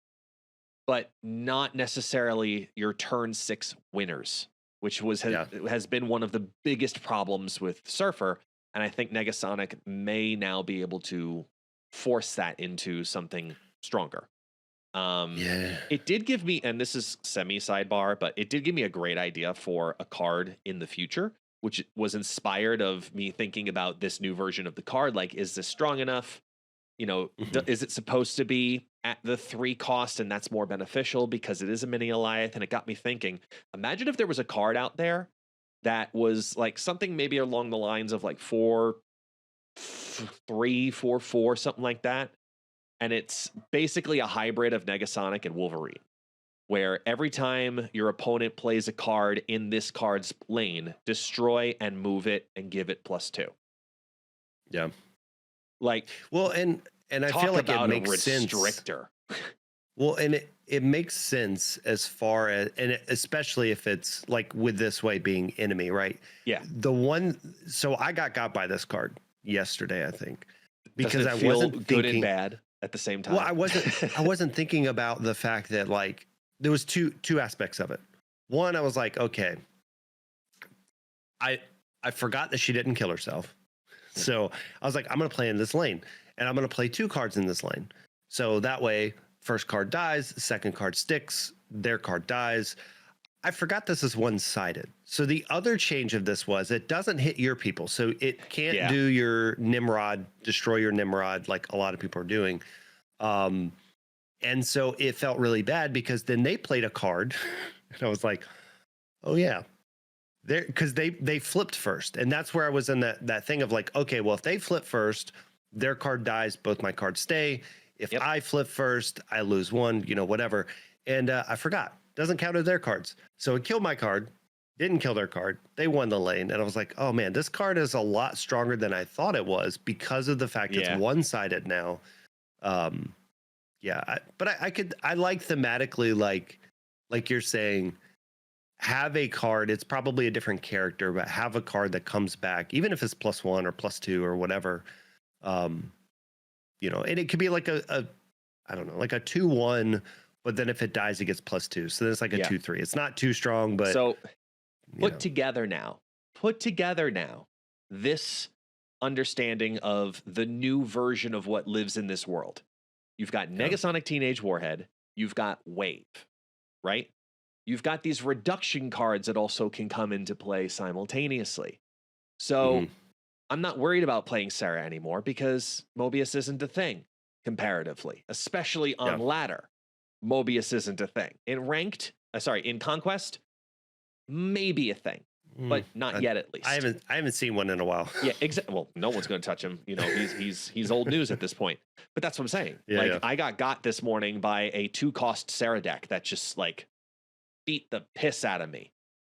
but not necessarily your turn 6 winners, which has been one of the biggest problems with Surfer. And I think Negasonic may now be able to force that into something stronger. It did give me, and this is semi sidebar, but it did give me a great idea for a card in the future, which was inspired of me thinking about this new version of the card. Like, is this strong enough? You know, is it supposed to be at the 3 cost and that's more beneficial because it is a mini Goliath? And it got me thinking, imagine if there was a card out there that was like something maybe along the lines of like 4-3, 4-4, something like that. And it's basically a hybrid of Negasonic and Wolverine, where every time your opponent plays a card in this card's lane, destroy and move it and give it +2. Yeah. Like, well, and I feel like it makes restrictor. Well, and it makes sense as far as, and especially if it's like with this way being enemy, right? Yeah. So I got by this card yesterday, I think, because I wasn't good and bad at the same time. Well, I wasn't thinking about the fact that like there was two aspects of it. One, I was like, okay, I forgot that she didn't kill herself. So I was like, I'm going to play in this lane and I'm going to play 2 cards in this lane. So that way, first card dies, second card sticks, their card dies. I forgot this is one-sided. So the other change of this was it doesn't hit your people. So it can't do your Nimrod, destroy your Nimrod like a lot of people are doing. And so it felt really bad because then they played a card and I was like, oh yeah. Because they flipped first. And that's where I was in that thing of like, okay, well, if they flip first, their card dies, both my cards stay. If I flip first, I lose 1, whatever. And I forgot. Doesn't count as their cards. So it killed my card, didn't kill their card. They won the lane. And I was like, oh man, this card is a lot stronger than I thought it was because of the fact it's one-sided now. But I like thematically, like you're saying, have a card. It's probably a different character, but have a card that comes back, even if it's +1 or +2 or whatever. And it could be like a I don't know, like a 2/1, but then if it dies, it gets +2. So then it's like a 2/3. It's not too strong, but so put together now this understanding of the new version of what lives in this world. You've got Negasonic Teenage Warhead, you've got Wave, right? You've got these reduction cards that also can come into play simultaneously. So I'm not worried about playing Sarah anymore because Mobius isn't a thing comparatively, especially on ladder. Mobius isn't a thing. In Conquest, maybe a thing, but not yet at least. I haven't seen one in a while. Yeah, exactly. Well, no one's going to touch him. He's old news at this point. But that's what I'm saying. I got this morning by a 2-cost Sarah deck that just like beat the piss out of me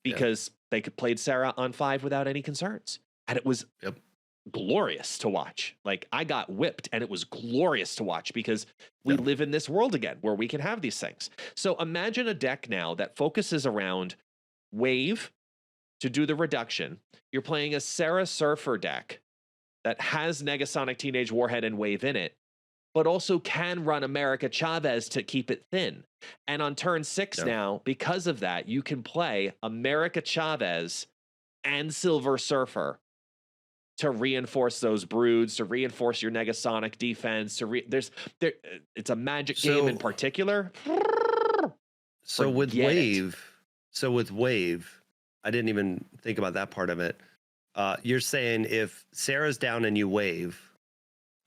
because they could played Sarah on 5 without any concerns. And it was glorious to watch. Like, I got whipped and it was glorious to watch because we live in this world again where we can have these things. So imagine a deck now that focuses around Wave to do the reduction. You're playing a Sarah Surfer deck that has Negasonic Teenage Warhead and Wave in it, but also can run America Chavez to keep it thin. And on turn 6 now, because of that, you can play America Chavez and Silver Surfer to reinforce those broods, to reinforce your Negasonic defense. It's a magic game in particular. So with Wave, I didn't even think about that part of it. You're saying if Sarah's down and you Wave,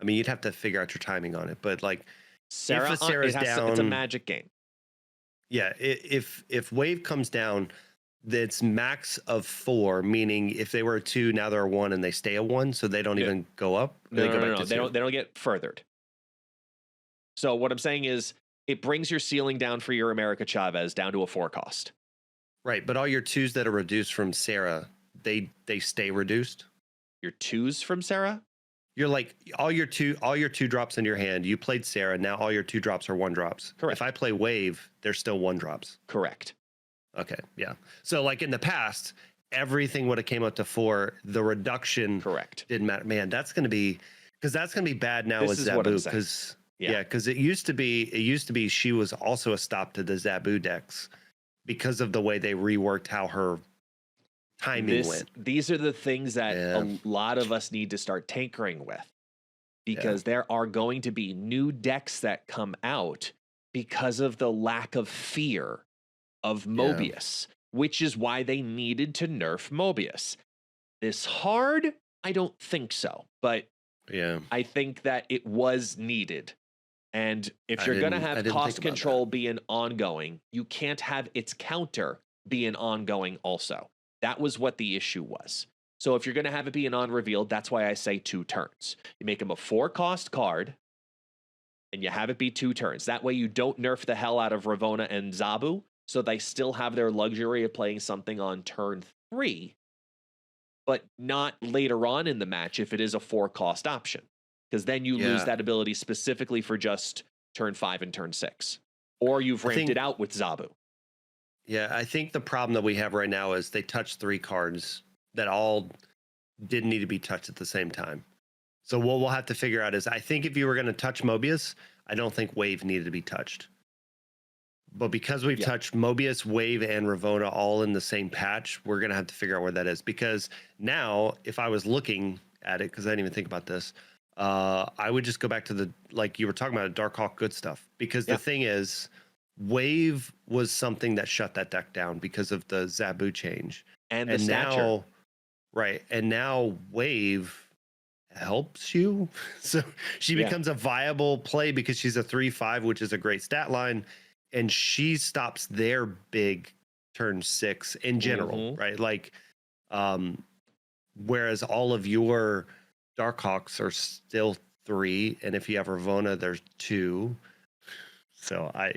I mean, you'd have to figure out your timing on it, but like Sarah's down, it's a magic game. Yeah, if Wave comes down, It's max of 4, meaning if they were a 2, now they're a 1 and they stay a 1, so they don't even go up. Or they go back to 2? They don't get furthered. So what I'm saying is it brings your ceiling down for your America Chavez down to a 4 cost. Right, but all your 2s that are reduced from Sarah, they stay reduced. Your 2s from Sarah? You're like all your 2 drops in your hand. You played Sarah, now all your 2 drops are 1 drops. Correct. If I play Wave, they're still 1 drops. Correct. Okay, yeah. So like in the past, everything would have came up to 4. The reduction correct didn't matter. Man, that's going to be bad now with Zabu because because it used to be she was also a stop to the Zabu decks because of the way they reworked how her timing went. These are the things that a lot of us need to start tinkering with, because there are going to be new decks that come out because of the lack of fear of Mobius, which is why they needed to nerf Mobius. This hard? I don't think so, but I think that it was needed. And if you're going to have cost control be an ongoing, you can't have its counter be an ongoing also. That was what the issue was. So if you're going to have it be an on-revealed, that's why I say 2 turns. You make them a 4-cost card, and you have it be 2 turns. That way you don't nerf the hell out of Ravonna and Zabu, so they still have their luxury of playing something on turn 3, but not later on in the match if it is a 4-cost option. Because then you lose that ability specifically for just turn 5 and turn 6. Or you've ramped it out with Zabu. Yeah, I think the problem that we have right now is they touched 3 cards that all didn't need to be touched at the same time. So what we'll have to figure out is, I think if you were going to touch Mobius, I don't think Wave needed to be touched. But because we've touched Mobius, Wave, and Ravonna all in the same patch, we're going to have to figure out where that is. Because now, if I was looking at it, because I didn't even think about this, I would just go back to like you were talking about, Darkhawk good stuff. Because the thing is, Wave was something that shut that deck down because of the Zabu change. And the stature. And now Wave helps you. So she becomes a viable play because she's a 3/5, which is a great stat line. And she stops their big turn 6 in general, right? Like, whereas all of your Darkhawks are still 3, and if you have Ravonna, there's 2. So I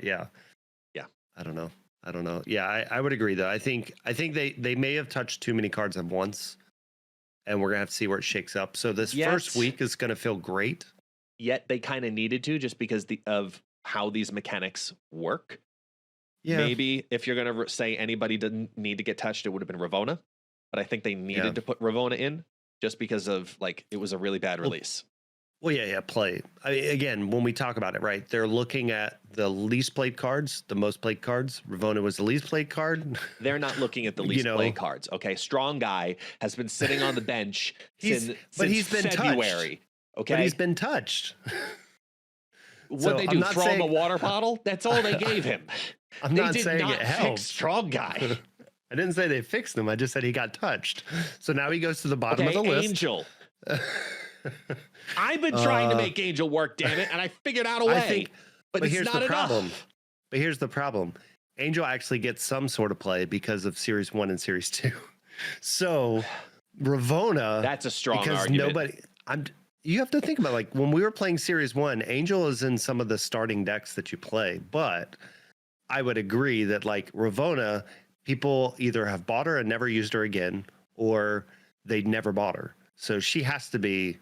don't know. Yeah, I would agree though. I think they may have touched too many cards at once, and we're gonna have to see where it shakes up. So this first week is gonna feel great. Yet they kind of needed to, just because of how these mechanics work. Yeah. Maybe if you're going to say anybody didn't need to get touched, it would have been Ravonna. But I think they needed to put Ravonna in just because of, like, it was a really bad release. Well, play. I mean, again, when we talk about it, right, they're looking at the least played cards, the most played cards. Ravonna was the least played card. They're not looking at the least played cards. Okay, Strong Guy has been sitting on the bench since February. Touched. Okay, but he's been touched. What they do? Throw him a water bottle? That's all they gave him. I'm not saying it helps. Fix Strong Guy. I didn't say they fixed him. I just said he got touched. So now he goes to the bottom of the list. Angel. I've been trying to make Angel work, damn it, and I figured out a way. But it's here's not the problem. enough. But here's the problem. Angel actually gets some sort of play because of Series 1 and Series 2. So Ravonna. That's a strong argument. You have to think about, like, when we were playing Series 1, Angel is in some of the starting decks that you play. But I would agree that, like, Ravonna, people either have bought her and never used her again, or they never bought her. So she has to be,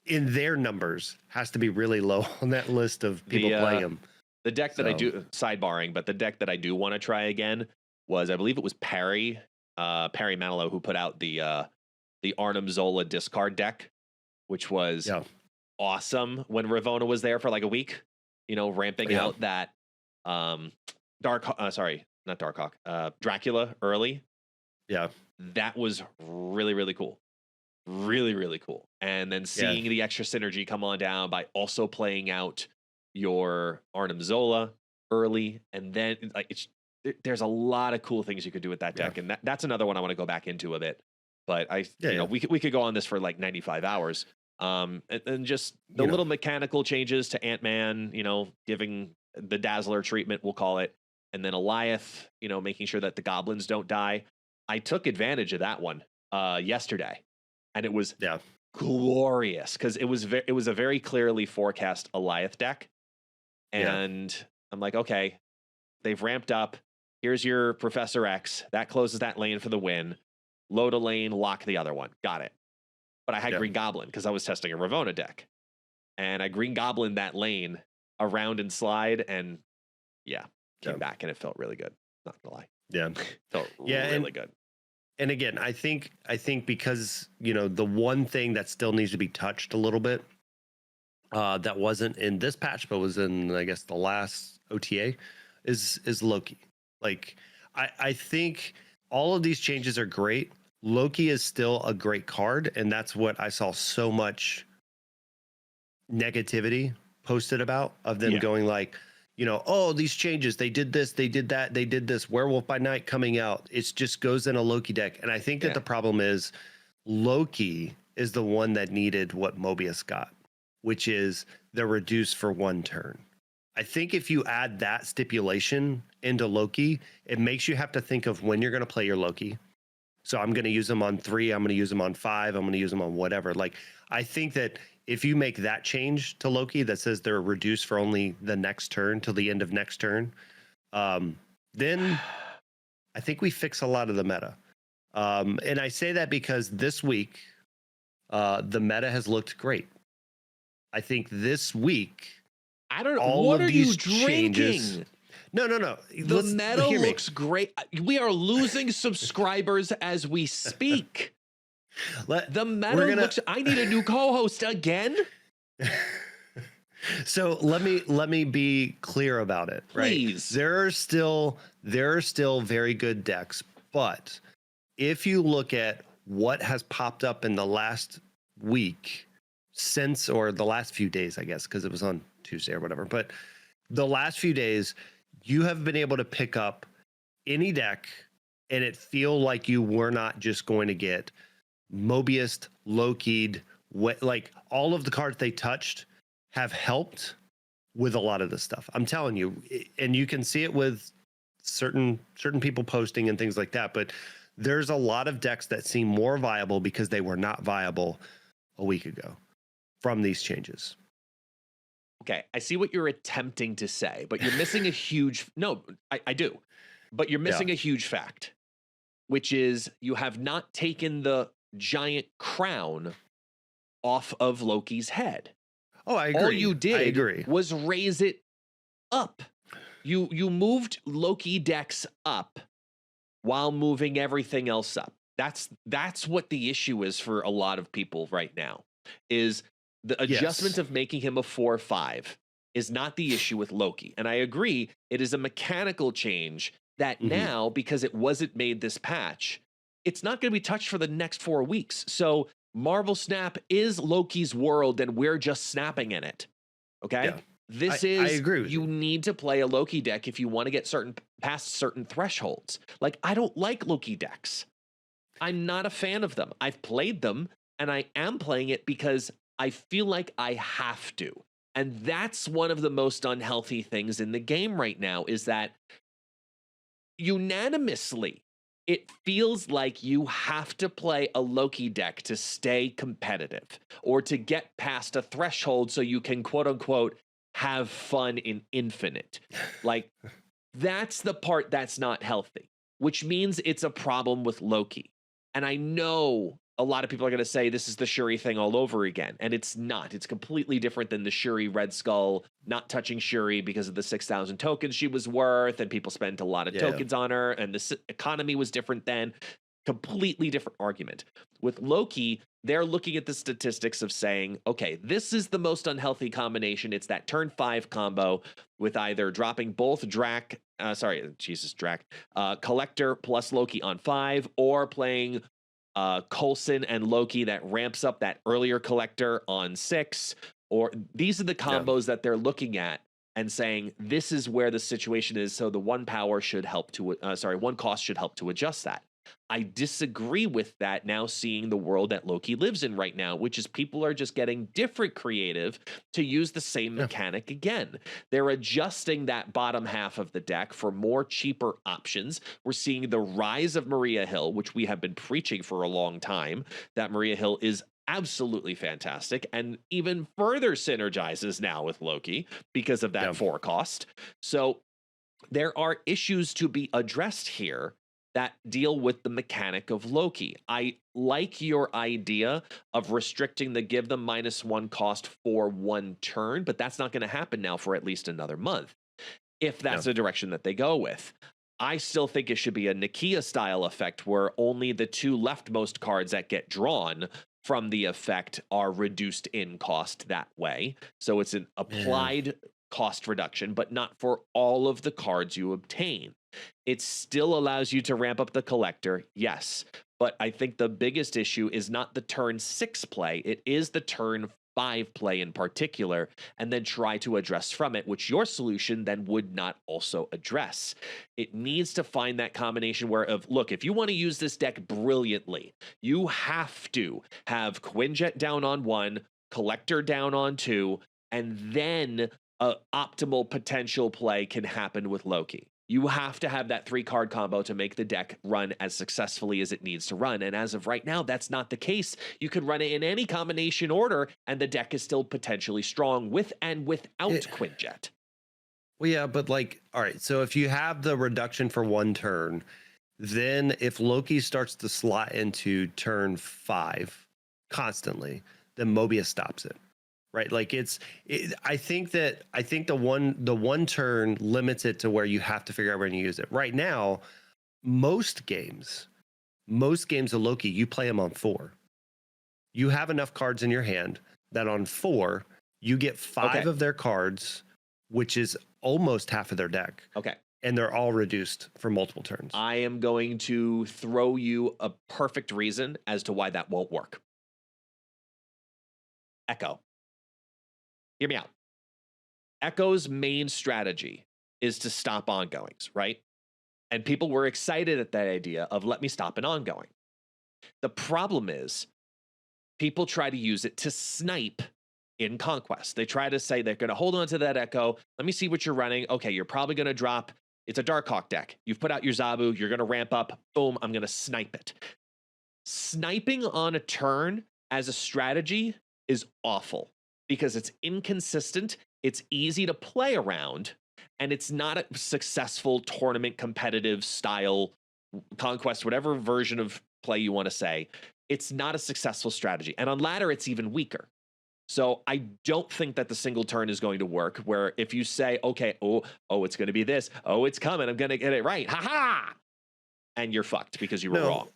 in their numbers, has to be really low on that list of people playing them. The deck that I do, sidebarring, but the deck that I do want to try again was, I believe it was Perry Manilow, who put out the Arnim Zola discard deck, which was awesome when Ravonna was there for like a week, ramping out that Dracula early. Yeah. That was really, really cool. Really, really cool. And then seeing the extra synergy come on down by also playing out your Arnim Zola early. And then there's a lot of cool things you could do with that deck. And that's another one I want to go back into a bit. But we could go on this for like 95 hours. And just the little mechanical changes to Ant-Man, giving the Dazzler treatment, we'll call it. and then Eliath, making sure that the goblins don't die. I took advantage of that one yesterday, and it was glorious because it was a very clearly forecast Eliath deck, and I'm like, okay, they've ramped up. Here's your Professor X. That closes that lane for the win. Load a lane, lock the other one. Got it. But I had Green Goblin because I was testing a Ravonna deck. And I Green Goblin that lane around and slide, and came back, and it felt really good. Not gonna lie. Yeah. Felt really good. And again, I think because, the one thing that still needs to be touched a little bit, that wasn't in this patch, but was in, I guess, the last OTA, is Loki. Like, I think all of these changes are great. Loki is still a great card, and that's what I saw so much negativity posted about, of them going like, oh, these changes, they did this, they did that, they did this, Werewolf by Night coming out. It just goes in a Loki deck. And I think that the problem is Loki is the one that needed what Mobius got, which is the reduce for 1 turn. I think if you add that stipulation into Loki, it makes you have to think of when you're going to play your Loki. So I'm going to use them on 3. I'm going to use them on 5. I'm going to use them on whatever. Like, I think that if you make that change to Loki that says they're reduced for only the next turn till the end of next turn, then I think we fix a lot of the meta. And I say that because this week, the meta has looked great. I think this week, I don't know. What are you drinking? No. The meta looks great. We are losing subscribers as we speak. The meta looks. I need a new co-host again. So let me be clear about it. Please. Right? There are still very good decks, but if you look at what has popped up in the last week or the last few days, I guess, because it was on Tuesday or whatever, but the last few days, you have been able to pick up any deck and it feel like you were not just going to get Mobius, Loki'd, like all of the cards they touched have helped with a lot of this stuff. I'm telling you, and you can see it with certain people posting and things like that, but there's a lot of decks that seem more viable because they were not viable a week ago from these changes. Okay, I see what you're attempting to say, but you're missing a huge... No, I do. But you're missing a huge fact, which is you have not taken the giant crown off of Loki's head. Oh, I agree. All you did was raise it up. You moved Loki decks up while moving everything else up. That's what the issue is for a lot of people right now, is the adjustment of making him a 4/5 is not the issue with Loki. And I agree, it is a mechanical change that now, because it wasn't made this patch, it's not going to be touched for the next 4 weeks. So Marvel Snap is Loki's world, and we're just snapping in it. Okay? Yeah. I agree with you. Need to play a Loki deck if you want to get past certain thresholds. Like, I don't like Loki decks. I'm not a fan of them. I've played them, and I am playing it because I feel like I have to. And that's one of the most unhealthy things in the game right now, is that unanimously, it feels like you have to play a Loki deck to stay competitive or to get past a threshold so you can, quote unquote, have fun in Infinite. Like, that's the part that's not healthy, which means it's a problem with Loki. And I know a lot of people are going to say this is the Shuri thing all over again, and it's not. It's completely different than the Shuri Red Skull not touching Shuri because of the 6,000 tokens she was worth, and people spent a lot of tokens on her, and the economy was different then. Completely different argument. With Loki, they're looking at the statistics of saying, okay, this is the most unhealthy combination. It's that turn 5 combo with either dropping both Collector plus Loki on 5, or playing Coulson and Loki that ramps up that earlier Collector on 6, or these are the combos that they're looking at and saying this is where the situation is, so the one cost should help to adjust that. I disagree with that now, seeing the world that Loki lives in right now, which is people are just getting different creative to use the same Yeah. mechanic again. They're adjusting that bottom half of the deck for more cheaper options. We're seeing the rise of Maria Hill, which we have been preaching for a long time, that Maria Hill is absolutely fantastic and even further synergizes now with Loki because of that Yeah. 4 cost. So there are issues to be addressed here that deal with the mechanic of Loki. I like your idea of restricting the give them -1 cost for 1 turn, but that's not going to happen now for at least another month, if Yeah. that's the direction that they go with. I still think it should be a Nakia style effect where only the 2 leftmost cards that get drawn from the effect are reduced in cost that way. So it's an Yeah. applied cost reduction, but not for all of the cards you obtain. It still allows you to ramp up the collector, yes. But I think the biggest issue is not the turn 6 play, it is the turn 5 play in particular, and then try to address from it, which your solution then would not also address. It needs to find that combination where of look, if you want to use this deck brilliantly, you have to have Quinjet down on 1, Collector down on 2, and then a optimal potential play can happen with Loki. You have to have that 3-card combo to make the deck run as successfully as it needs to run. And as of right now, that's not the case. You could run it in any combination order, and the deck is still potentially strong with and without Quinjet. Well, yeah, but like, all right. So if you have the reduction for 1 turn, then if Loki starts to slot into turn 5 constantly, then Mobius stops it. Right? Like I think the one turn limits it to where you have to figure out when you use it. Right now, most games of Loki, you play them on 4. You have enough cards in your hand that on 4 you get 5 of their cards, which is almost half of their deck. Okay. And they're all reduced for multiple turns. I am going to throw you a perfect reason as to why that won't work. Echo. Hear me out. Echo's main strategy is to stop ongoings, right? And people were excited at that idea of let me stop an ongoing. The problem is people try to use it to snipe in Conquest. They try to say they're going to hold on to that Echo. Let me see what you're running. Okay, you're probably going to drop. It's a Darkhawk deck. You've put out your Zabu. You're going to ramp up. Boom, I'm going to snipe it. Sniping on a turn as a strategy is awful because it's inconsistent, it's easy to play around, and it's not a successful tournament competitive style Conquest, whatever version of play you want to say. It's not a successful strategy. And on ladder, it's even weaker. So I don't think that the single turn is going to work where if you say, okay, oh, it's going to be this. Oh, it's coming. I'm going to get it right. Ha ha. And you're fucked because you were wrong.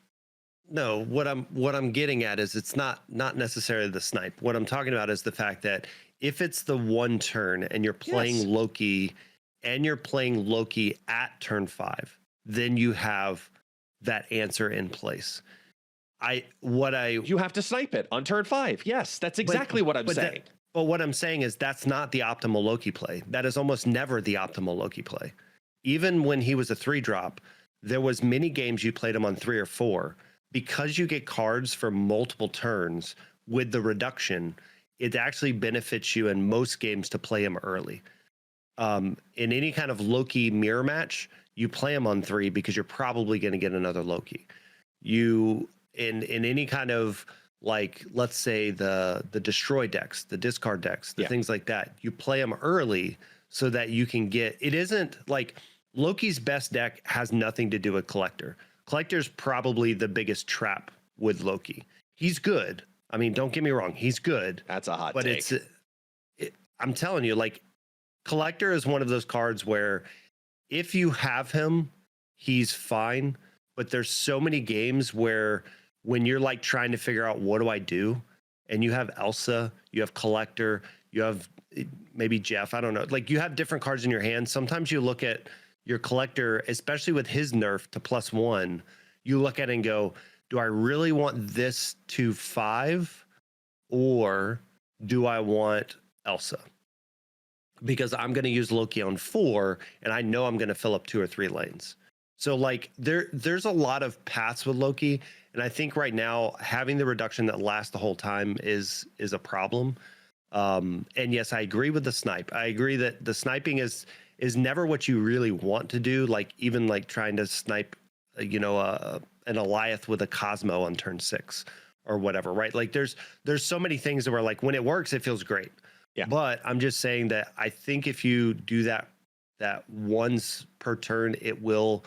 No, what I'm getting at is it's not necessarily the snipe. What I'm talking about is the fact that if it's the 1 turn and you're playing Loki and you're playing Loki at turn 5, then you have that answer in place. You have to snipe it on turn 5. Yes, that's exactly what I'm saying. But what I'm saying is that's not the optimal Loki play. That is almost never the optimal Loki play. Even when he was a 3-drop, there was many games you played him on 3 or 4. Because you get cards for multiple turns with the reduction, it actually benefits you in most games to play him early. In any kind of Loki mirror match, you play him on 3 because you're probably going to get another Loki. You in any kind of, like, let's say the destroy decks, the discard decks, the things like that, you play them early so that you can get. It isn't like Loki's best deck has nothing to do with Collector. Collector's probably the biggest trap with Loki. He's good. I mean, don't get me wrong. He's good. That's a hot take. But I'm telling you, like, Collector is one of those cards where if you have him, he's fine. But there's so many games where when you're like trying to figure out what do I do, and you have Elsa, you have Collector, you have maybe Jeff, I don't know. Like, you have different cards in your hand. Sometimes you look at your Collector, especially with his nerf to +1, you look at it and go, do I really want this to 5 or do I want Elsa? Because I'm going to use Loki on 4 and I know I'm going to fill up 2 or 3 lanes. So like there's a lot of paths with Loki, and I think right now having the reduction that lasts the whole time is a problem. And yes, I agree with the snipe. I agree that the sniping is never what you really want to do. Like even like trying to snipe, an Alioth with a Cosmo on turn 6 or whatever, right? Like there's so many things that were like when it works, it feels great. Yeah. But I'm just saying that I think if you do that once per turn, it will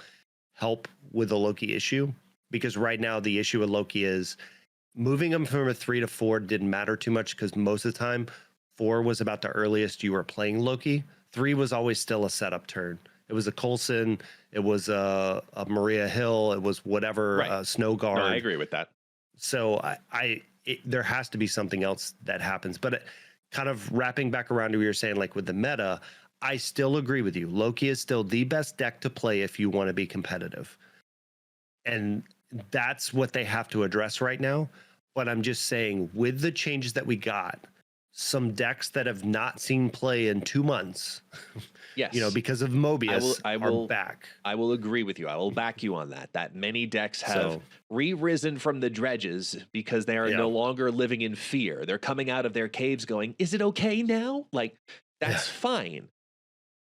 help with the Loki issue, because right now the issue with Loki is moving him from a 3 to 4 didn't matter too much, because most of the time 4 was about the earliest you were playing Loki. 3 was always still a setup turn. It was a Coulson, it was a Maria Hill, it was whatever, Right. Snow Guard. No, I agree with that. So there has to be something else that happens. But kind of wrapping back around to what you're saying, like with the meta, I still agree with you. Loki is still the best deck to play if you want to be competitive. And that's what they have to address right now. But I'm just saying, with the changes that we got, some decks that have not seen play in 2 months, Yes. because of Mobius, will are back. I will agree with you. I will back you on that. That many decks have re-risen from the dredges because they are no longer living in fear. They're coming out of their caves going, is it okay now? Like, that's fine.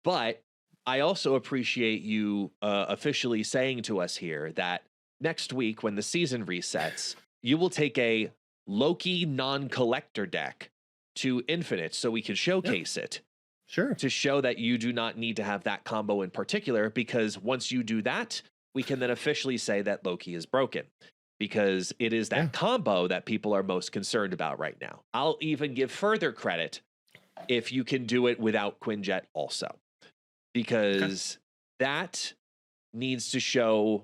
But I also appreciate you officially saying to us here that next week when the season resets, you will take a Loki non-collector deck to Infinite so we can showcase it. Sure. To show that you do not need to have that combo in particular, because once you do that, we can then officially say that Loki is broken, because it is that combo that people are most concerned about right now. I'll even give further credit if you can do it without Quinjet also, because that needs to show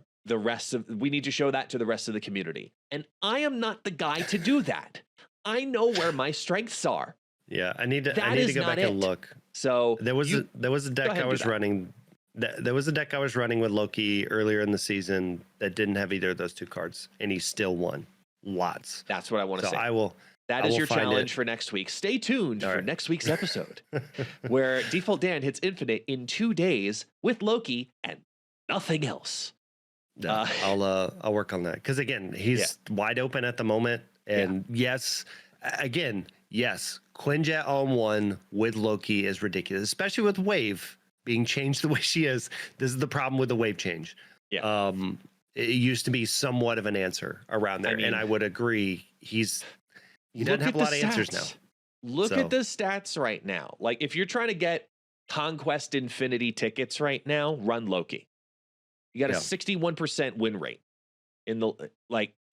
we need to show that to the rest of the community. And I am not the guy to do that. I know where my strengths are. Yeah, I need to go back and look. So there was a deck I was running. There was a deck I was running with Loki earlier in the season that didn't have either of those 2 cards, and he still won lots. That's what I want to say. That is your challenge for next week. Stay tuned for next week's episode, where Default Dan hits Infinite in 2 days with Loki and nothing else. No, I'll work on that, because again, he's wide open at the moment, and yes, Quinjet on 1 with Loki is ridiculous, especially with Wave being changed the way she is. This is the problem with the Wave change. Yeah. It used to be somewhat of an answer around there, and I would agree. He doesn't have a lot of answers now. Look at the stats right now. Like, if you're trying to get Conquest Infinity tickets right now, run Loki. You got a 61% win rate in the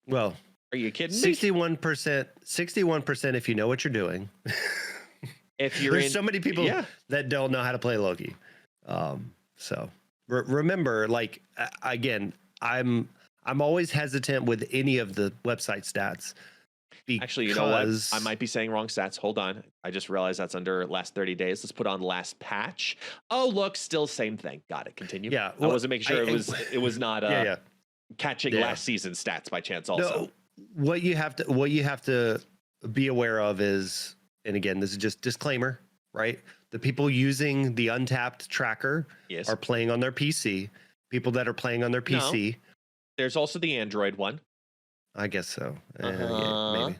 Well, are you kidding me? 61% if you know what you're doing. If you're There's so many people that don't know how to play Loki. So remember, like, again, I'm always hesitant with any of the website stats. Actually, you know what? I might be saying wrong stats. Hold on. I just realized that's under last 30 days. Let's put on last patch. Oh, look, still same thing. Got it. Continue. Yeah. Well, I wasn't making sure it was not catching last season stats by chance also. No, what you have to be aware of is, and again, this is just disclaimer, right? The people using the Untapped tracker are playing on their PC. People that are playing on their PC. No, there's also the Android one. I guess so. Yeah,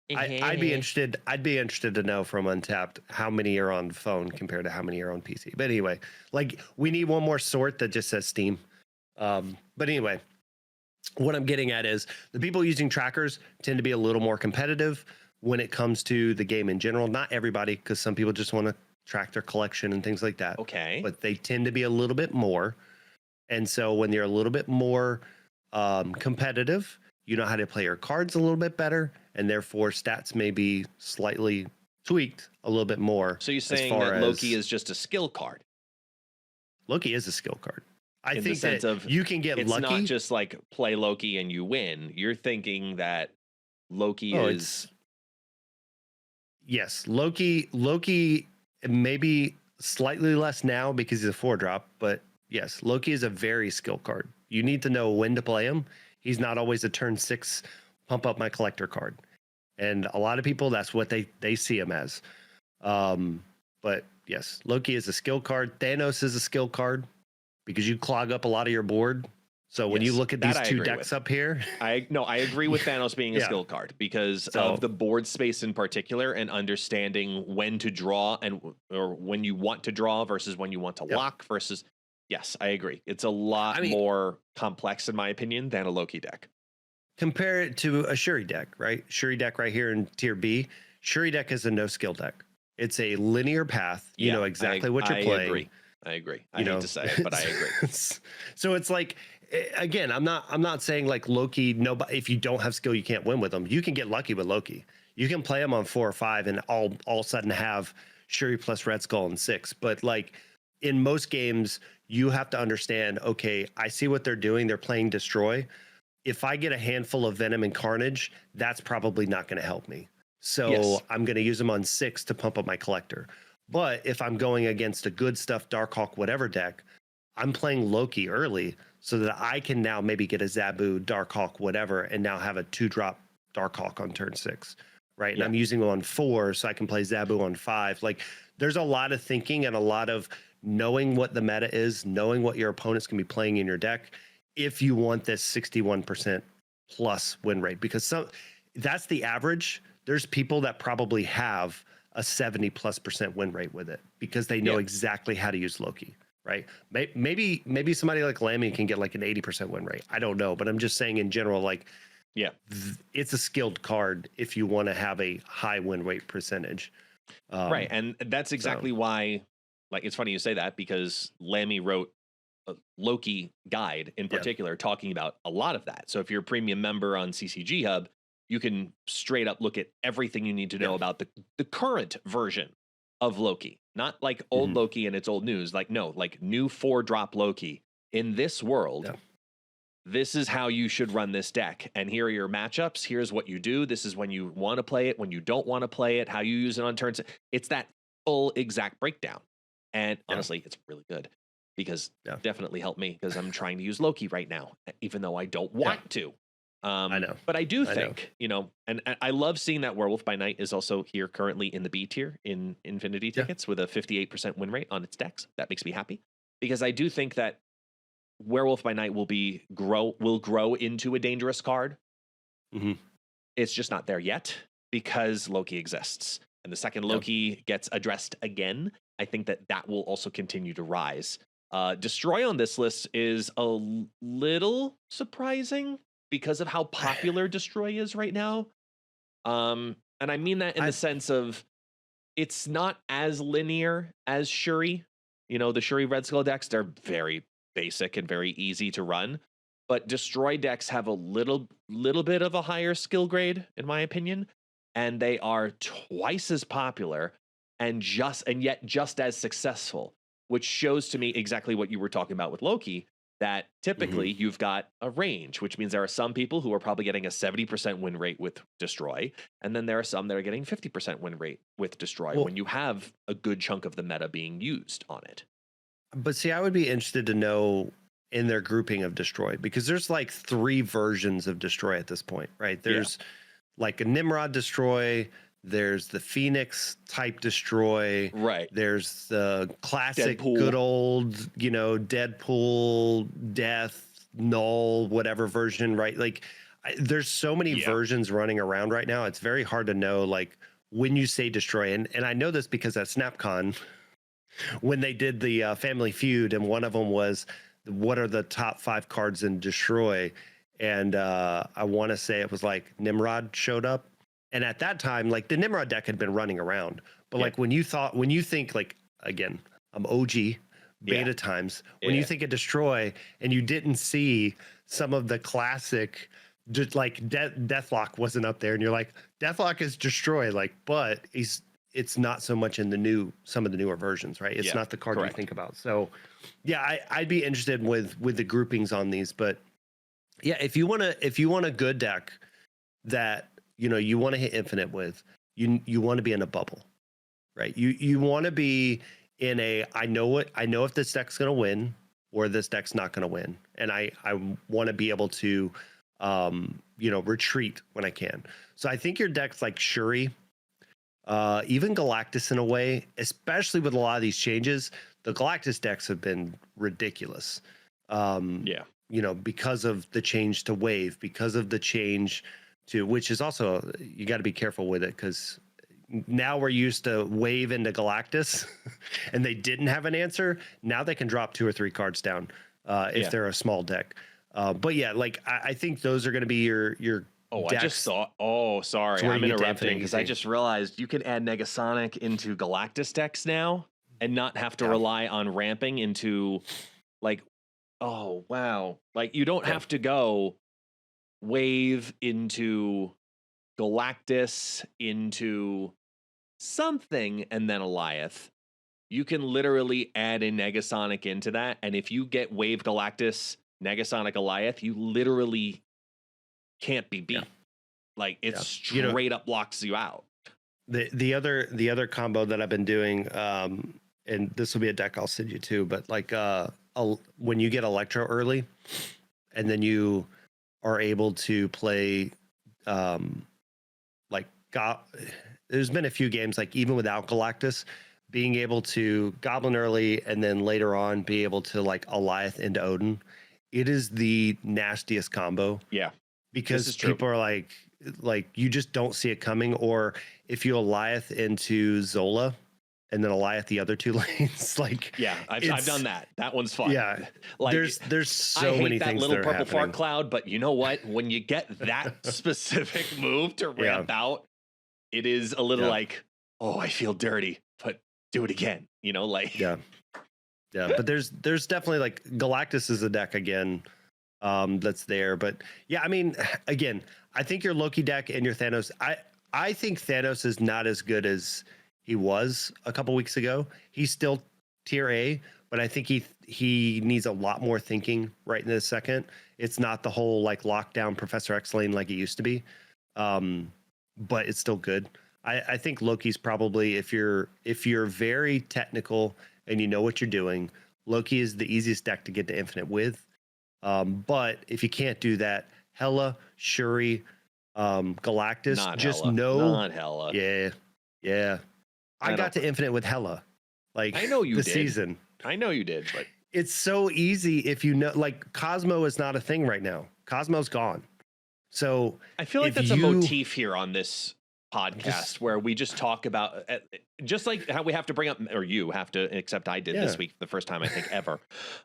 maybe. I'd be interested to know from Untapped how many are on phone compared to how many are on PC. But anyway, like, we need one more sort that just says Steam. But anyway, what I'm getting at is the people using trackers tend to be a little more competitive when it comes to the game in general. Not everybody, because some people just want to track their collection and things like that. Okay. But they tend to be a little bit more. And so when you're a little bit more competitive, you know how to play your cards a little bit better, and therefore stats may be slightly tweaked a little bit more. So you're saying that Loki is just a skill card? Loki is a skill card. I think that you can get lucky. It's not just like play Loki and you win. You're thinking that Loki is... Yes, Loki maybe slightly less now because he's a 4-drop, but yes, Loki is a very skill card. You need to know when to play him. He's not always a turn 6 pump up my collector card. And a lot of people, that's what they see him as. But yes, Loki is a skill card. Thanos is a skill card. because you clog up a lot of your board. So when you Yes, look at that these I two agree decks with. up here, I agree with Thanos being a Yeah. skill card because So- of the board space in particular and understanding when to draw or when you want to draw versus when you want to Yep. lock versus. Yes, I agree. It's a lot more complex in my opinion than a Loki deck. compare it to a Shuri deck, right? Shuri deck right here in tier B. Shuri deck is a no skill deck. It's a linear path. You know exactly what you're playing. I agree. I hate to say it, but I agree. So it's like, again, I'm not saying like Loki. Nobody, if you don't have skill, you can't win with them. You can get lucky with Loki. You can play him on 4 or 5 and all of a sudden have Shuri plus Red Skull and 6. But like in most games, you have to understand. Okay, I see what they're doing. They're playing Destroy. If I get a handful of Venom and Carnage, that's probably not going to help me. So I'm going to use them on 6 to pump up my collector. But if I'm going against a good stuff Darkhawk whatever deck, I'm playing Loki early so that I can now maybe get a Zabu Darkhawk whatever and now have a 2-drop Darkhawk on turn 6, right? And I'm using them on 4 so I can play Zabu on 5. Like there's a lot of thinking and a lot of knowing what the meta is, knowing what your opponents can be playing in your deck if you want this 61% plus win rate, because that's the average. There's people that probably have a 70+% win rate with it because they know exactly how to use Loki, right? Maybe somebody like Lammy can get like an 80% win rate. I don't know, but I'm just saying in general, like, it's a skilled card if you want to have a high win rate percentage. Right. And that's exactly why, like, it's funny you say that because Lammy wrote a Loki guide in particular talking about a lot of that. So if you're a premium member on CCG Hub, you can straight up look at everything you need to know about the current version of Loki, not like old Loki and its old news. Like, no, like new 4-drop Loki in this world. This is how you should run this deck. And here are your matchups. Here's what you do. This is when you want to play it, when you don't want to play it, how you use it on turns. It's that full exact breakdown. And honestly, it's really good because definitely helped me because I'm trying to use Loki right now, even though I don't want to. I know. But I do think, and I love seeing that Werewolf by Night is also here currently in the B tier in Infinity tickets with a 58% win rate on its decks. That makes me happy because I do think that Werewolf by Night will grow into a dangerous card. It's just not there yet because Loki exists. And the second Loki gets addressed again, I think that will also continue to rise. Destroy on this list is a little surprising because of how popular Destroy is right now. And I mean that in the sense of it's not as linear as Shuri. The Shuri Red Skull decks, they're very basic and very easy to run. But Destroy decks have a little bit of a higher skill grade, in my opinion. And they are twice as popular and yet just as successful, which shows to me exactly what you were talking about with Loki, that typically you've got a range, which means there are some people who are probably getting a 70% win rate with Destroy, and then there are some that are getting 50% win rate with Destroy when you have a good chunk of the meta being used on it. But see, I would be interested to know in their grouping of Destroy, because there's like 3 versions of Destroy at this point, right? There's like a Nimrod Destroy, there's the Phoenix type Destroy, right? There's the classic Deadpool. Good old, Deadpool, Death, Null, whatever version, right? Like there's so many versions running around right now. It's very hard to know, like, when you say Destroy, and I know this because at SnapCon, when they did the Family Feud, and one of them was, what are the top 5 cards in Destroy? And I want to say it was like Nimrod showed up. And at that time, like the Nimrod deck had been running around. But like when you think, like, again, I'm OG beta times, when you think of Destroy and you didn't see some of the classic, like Deathlock wasn't up there, and you're like, Deathlock is Destroy, like, but it's not so much in some of the newer versions, right? It's not the card you think about. So I'd be interested with the groupings on these. But if you want a good deck that you want to hit infinite with, you want to be in a bubble, right? You want to be in I know if this deck's going to win or this deck's not going to win, and I want to be able to retreat when I can. So I think your decks like Shuri, even Galactus in a way, especially with a lot of these changes, the Galactus decks have been ridiculous. Yeah. You know, because of the change to wave, because of the change to, which is also, you got to be careful with it, because now we're used to wave into Galactus and they didn't have an answer. Now they can drop 2 or 3 cards down if they're a small deck. But yeah, like I think those are going to be your Oh, decks. I just thought. Oh, sorry, where I'm you get to interrupting because I infinite just realized you can add Negasonic into Galactus decks now and not have to rely on ramping into, like, oh wow, like you don't have to go wave into Galactus into something and then Eliath. You can literally add a Negasonic into that, and if you get wave Galactus, Negasonic Eliath, you literally can't be beat. Like it straight up locks you out. The other combo that I've been doing, and this will be a deck I'll send you to, but like when you get Electro early, and then you are able to play, there's been a few games like even without Galactus, being able to Goblin early and then later on be able to like Eliath into Odin. It is the nastiest combo. Yeah. Because people are like you just don't see it coming. Or if you Eliath into Zola and then Eliath the other 2 lanes, like I've done that. That one's fun. Yeah, like there's so many things. That little purple happening. fart cloud, but you know what? When you get that specific move to ramp out, it is a little like, oh, I feel dirty, but do it again. You know, like But there's definitely like Galactus is a deck again. That's there, but yeah, I mean, again, I think your Loki deck and your Thanos, I think Thanos is not as good as he was a couple weeks ago. He's still tier A, but I think he needs a lot more thinking right in this second. It's not the whole like lockdown Professor X lane like it used to be, but it's still good. I think Loki's probably, if you're very technical and you know what you're doing, Loki is the easiest deck to get to infinite with. But if you can't do that, Hela, Shuri, Galactus, not just Hela. know. Not Hela. Yeah. I got to infinite with Hela. Like I know you did. Season. I know you did, but it's so easy if you know. Like Cosmo is not a thing right now. Cosmo's gone. So I feel like that's a motif here on this podcast where we just talk about, just like how we have to bring up, or you have to, except I did this week for the first time I think ever.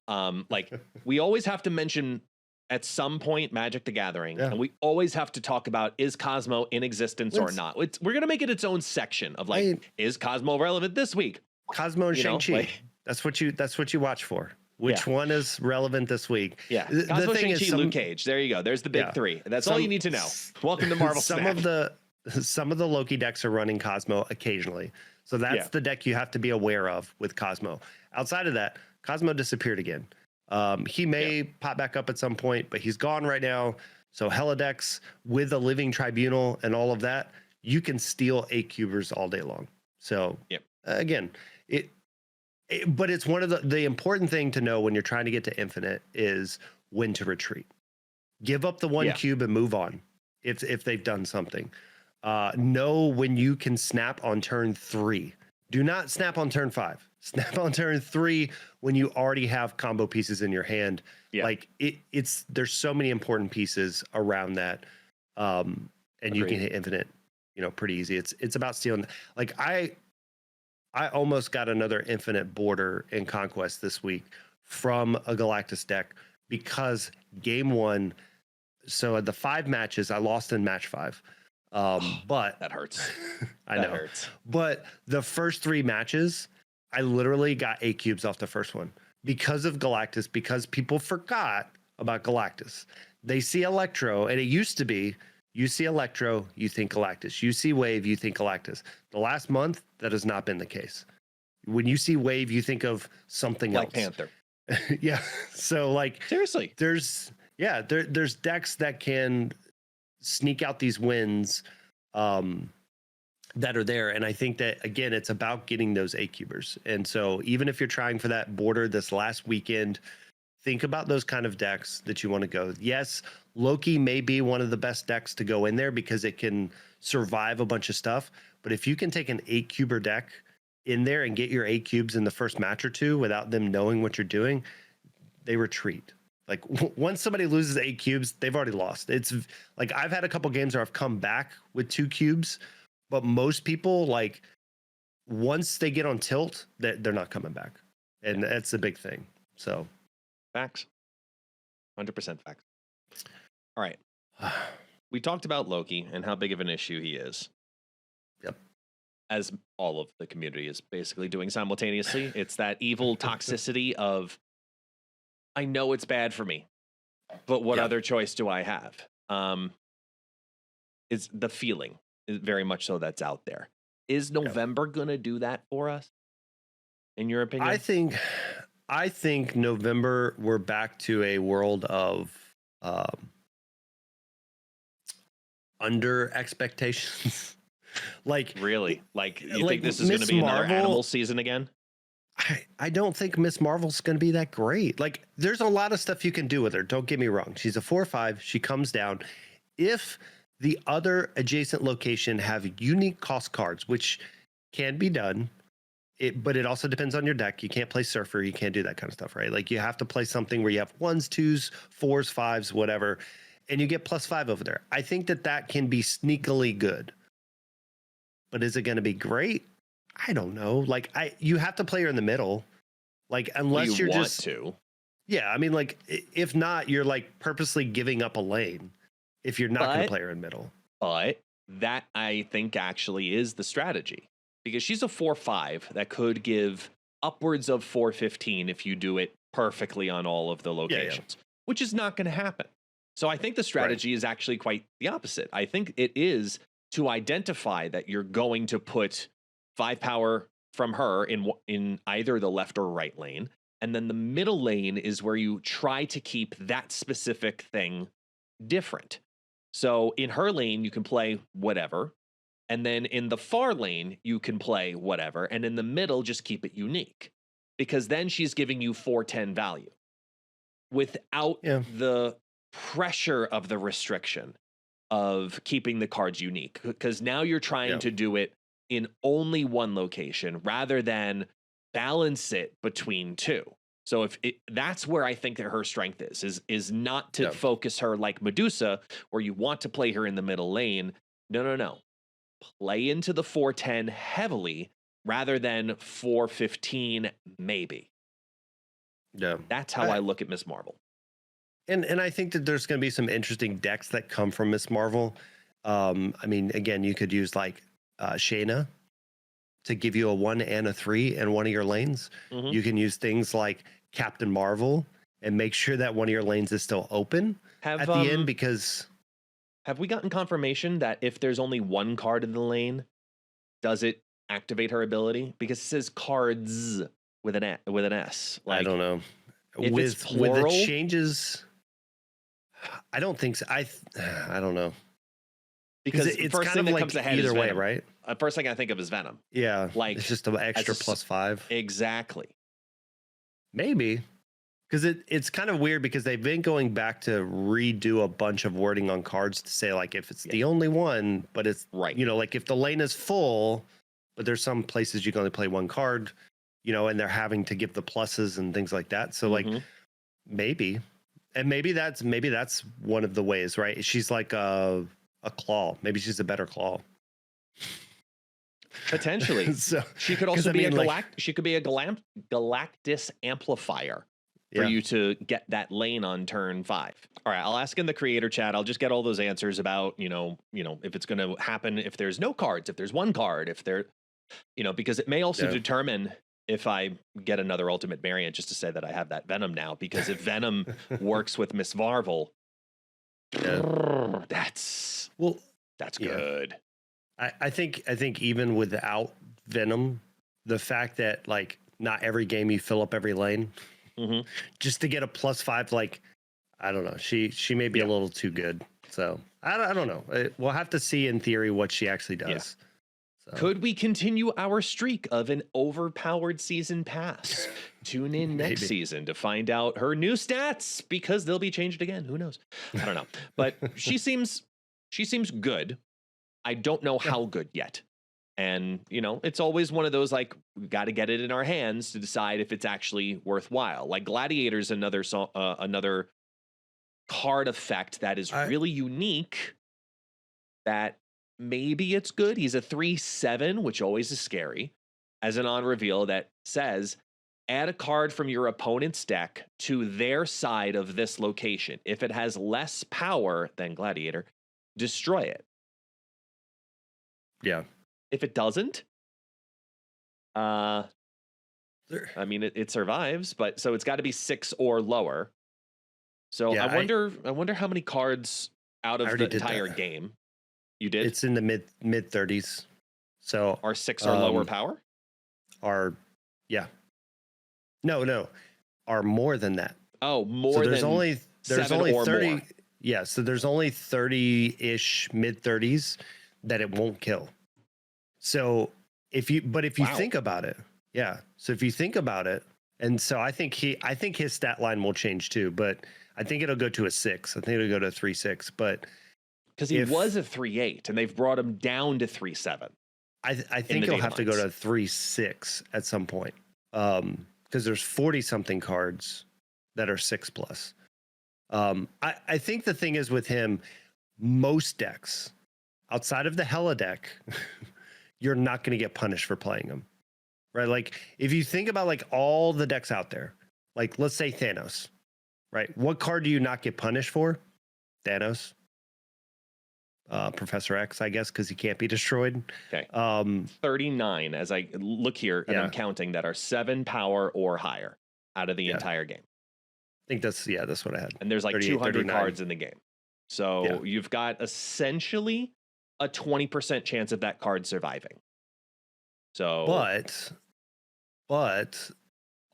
Like we always have to mention at some point Magic the Gathering, and we always have to talk about, is Cosmo in existence or not? We're gonna make it its own section of like, is Cosmo relevant this week? Cosmo and Shang-Chi. That's what you watch for. Which one is relevant this week? Yeah, Cosmo, Shang-Chi, Luke Cage. There you go. There's the big 3. That's all you need to know. Welcome to Marvel Snap. Some of the Loki decks are running Cosmo occasionally. So that's the deck you have to be aware of with Cosmo. Outside of that, Cosmo disappeared again. He may pop back up at some point, but he's gone right now. So Hela decks with a Living Tribunal and all of that, you can steal 8 cubers all day long. So again, but it's one of the important thing to know when you're trying to get to infinite is when to retreat. Give up the 1 cube and move on if they've done something. Know when you can snap on turn 3. Do not snap on turn 5. Snap on turn 3 when you already have combo pieces in your hand. Like there's so many important pieces around that. And you can hit infinite, pretty easy. It's about stealing. Like I almost got another infinite border in Conquest this week from a Galactus deck because game 1. So at the 5 matches, I lost in match 5. But that hurts. I know. Hurts. But the first 3 matches, I literally got 8 cubes off the first one because of Galactus, because people forgot about Galactus. They see Electro, and it used to be, you see Electro, you think Galactus. You see Wave, you think Galactus. The last month, that has not been the case. When you see Wave, you think of something else. Black Panther. Yeah. So like seriously, there's decks that can sneak out these wins that are there. And I think that, again, it's about getting those 8 cubers. And so even if you're trying for that border this last weekend, think about those kind of decks that you want to go. Yes, Loki may be one of the best decks to go in there because it can survive a bunch of stuff. But if you can take an 8 cuber deck in there and get your 8 cubes in the first match or two without them knowing what you're doing, they retreat. Like once somebody loses 8 cubes, they've already lost. It's like I've had a couple games where I've come back with 2 cubes, but most people, like, once they get on tilt, they're not coming back. And that's a big thing. So facts. 100% facts. All right. We talked about Loki and how big of an issue he is. Yep. As all of the community is basically doing simultaneously. It's that evil toxicity of, I know it's bad for me, but what other choice do I have? It's the feeling, is very much so, that's out there. Is November gonna do that for us, in your opinion? I think November we're back to a world of under expectations. Like, really? Like, you like think this is going to be another animal season again? I don't think Miss Marvel's going to be that great. Like, there's a lot of stuff you can do with her. Don't get me wrong. She's a 4/5. She comes down. If the other adjacent location have unique cost cards, which can be done, but it also depends on your deck. You can't play Surfer. You can't do that kind of stuff, right? Like, you have to play something where you have 1s, 2s, 4s, 5s, whatever, and you get +5 over there. I think that can be sneakily good. But is it going to be great? I don't know. Like, you have to play her in the middle. Like, unless you're want just to. Yeah, I mean, like, if not, you're like purposely giving up a lane if you're not going to play her in middle. But that, I think, actually is the strategy, because she's a 4/5 that could give upwards of 4/15 if you do it perfectly on all of the locations, which is not going to happen. So I think the strategy is actually quite the opposite. I think it is to identify that you're going to put 5 power from her in either the left or right lane, and then the middle lane is where you try to keep that specific thing different. So in her lane, you can play whatever, and then in the far lane, you can play whatever, and in the middle, just keep it unique, because then she's giving you 4/10 value without the pressure of the restriction of keeping the cards unique, because now you're trying to do it in only one location rather than balance it between two. So that's where I think that her strength is not to focus her like Medusa, where you want to play her in the middle lane. No. Play into the 4/10 heavily rather than 4/15 maybe. Yeah. That's how I look at Miss Marvel. And I think that there's going to be some interesting decks that come from Miss Marvel. I mean, again, you could use like Shayna to give you a 1 and a 3 in one of your lanes. Mm-hmm. You can use things like Captain Marvel and make sure that one of your lanes is still open at the end, because... Have we gotten confirmation that if there's only one card in the lane, does it activate her ability? Because it says cards with an S. Like, I don't know. With the changes, I don't think so. I don't know. Because it's first kind thing of that like comes ahead either is way, Venom. right? First thing I think of is Venom. Yeah, like it's just an extra +5. Exactly. Maybe. Because it's kind of weird, because they've been going back to redo a bunch of wording on cards to say, like, if it's the only one, but it's, you know, like if the lane is full, but there's some places you can only play one card, you know, and they're having to give the pluses and things like that. So like maybe that's one of the ways, right? She's like a claw. Maybe she's a better claw. Potentially. So, she could also be she could be a Galactus amplifier for you to get that lane on turn 5. All right, I'll ask in the creator chat. I'll just get all those answers about, you know, if it's going to happen, if there's no cards, if there's one card, if there, you know, because it may also determine if I get another ultimate variant, just to say that I have that Venom now, because if Venom works with Miss Marvel, that's good. I think even without Venom, the fact that like not every game you fill up every lane, just to get a +5, like, I don't know, she may be a little too good. So I don't know. We'll have to see in theory what she actually does. So. Could we continue our streak of an overpowered season pass? Tune in next season to find out her new stats, because they'll be changed again. Who knows? I don't know. But she seems good. I don't know how good yet. And, it's always one of those, like, we got to get it in our hands to decide if it's actually worthwhile. Like Gladiator's another card effect that is I really unique, that maybe it's good. He's a 3/7, which always is scary, as an on reveal that says, add a card from your opponent's deck to their side of this location. If it has less power than Gladiator, destroy it. yeah. If it doesn't, There- I mean, it survives, but so it's got to be 6 or lower. So Yeah, I wonder how many cards out I of already the did entire that. game you did It's in the mid 30s. So are 6 or lower um, power. are yeah. No, are more than that. Oh, So more there's than only 7 or 30. more. Yeah, so there's only 30-ish mid 30s that it won't kill. So if you Wow. think about it, yeah. So if you think about it, and so I think his stat line will change too, but I think it'll go to a 6. I think it'll go to a 3/6. But Because he if- was a 3/8 and they've brought him down to 3/7. I think the he'll data have to go mines. to 3/6 at some point. Because there's 40 something cards that are 6+. I think the thing is with him, most decks outside of the Hella deck, you're not going to get punished for playing them, right? Like if you think about like all the decks out there, like let's say Thanos, right? What card do you not get punished for? Thanos, Professor X, I guess, because he can't be destroyed. Okay. 39 39 as I look here and I'm counting that are 7 power or higher out of the entire game. I think that's what I had. And there's like 38, 200 39. cards in the game. So you've got essentially a 20% chance of that card surviving. So but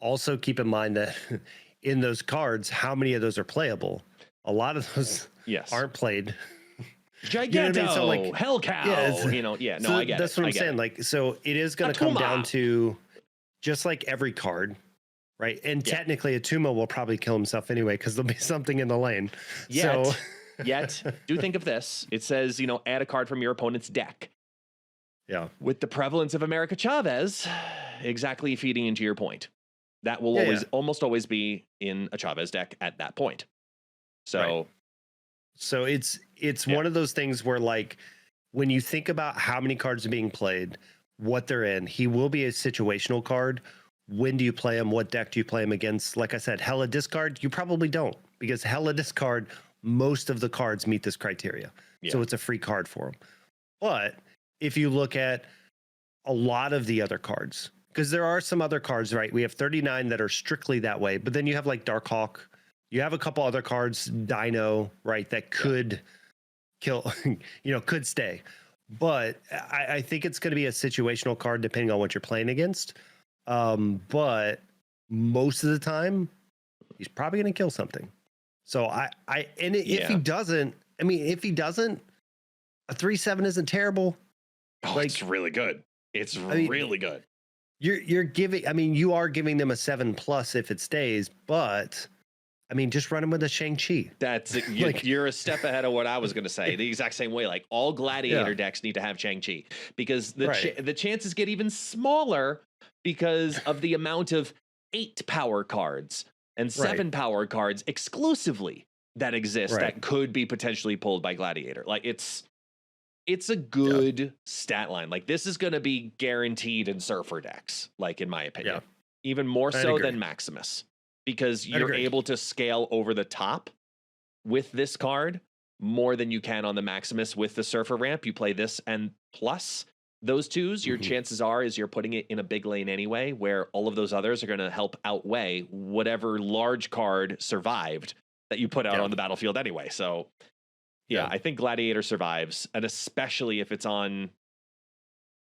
also keep in mind that in those cards, how many of those are playable? A lot of those aren't played. Giganto, You know what I mean? So, like, Hell Cow, so I get it. that's what I'm saying. Like, so it is going to come down to just like every card, right? And technically, Atuma will probably kill himself anyway because there'll be something in the lane. Yet, do think of this. It says, add a card from your opponent's deck. Yeah. With the prevalence of America Chavez, exactly feeding into your point. That will almost always be in a Chavez deck at that point. So, right. So it's one of those things where, like, when you think about how many cards are being played, what they're in, he will be a situational card. When do you play him? What deck do you play him against? Like I said, Hella discard, you probably don't, because Hella discard, most of the cards meet this criteria. Yeah. So it's a free card for him. But if you look at a lot of the other cards, because there are some other cards, right? We have 39 that are strictly that way, but then you have like Darkhawk. You have a couple other cards, Dino, right, that could kill, could stay. But I think it's going to be a situational card depending on what you're playing against. But most of the time, he's probably going to kill something. So if he doesn't, a 3/7 isn't terrible. Oh, like, it's really good. It's really good. You're giving, you are giving them a 7+ if it stays, but just run him with a Shang-Chi. That's you're a step ahead of what I was going to say. The exact same way. Like, all Gladiator decks need to have Shang-Chi, because the chances get even smaller because of the amount of 8 power cards and 7 power cards exclusively that exist that could be potentially pulled by Gladiator. Like, it's a good stat line. Like, this is going to be guaranteed in Surfer decks, like, in my opinion. Even more so than Maximus. Because you're able to scale over the top with this card more than you can on the Maximus with the Surfer ramp. You play this and plus those twos, your chances are is you're putting it in a big lane anyway, where all of those others are going to help outweigh whatever large card survived that you put out on the battlefield anyway. So, I think Gladiator survives, and especially if it's on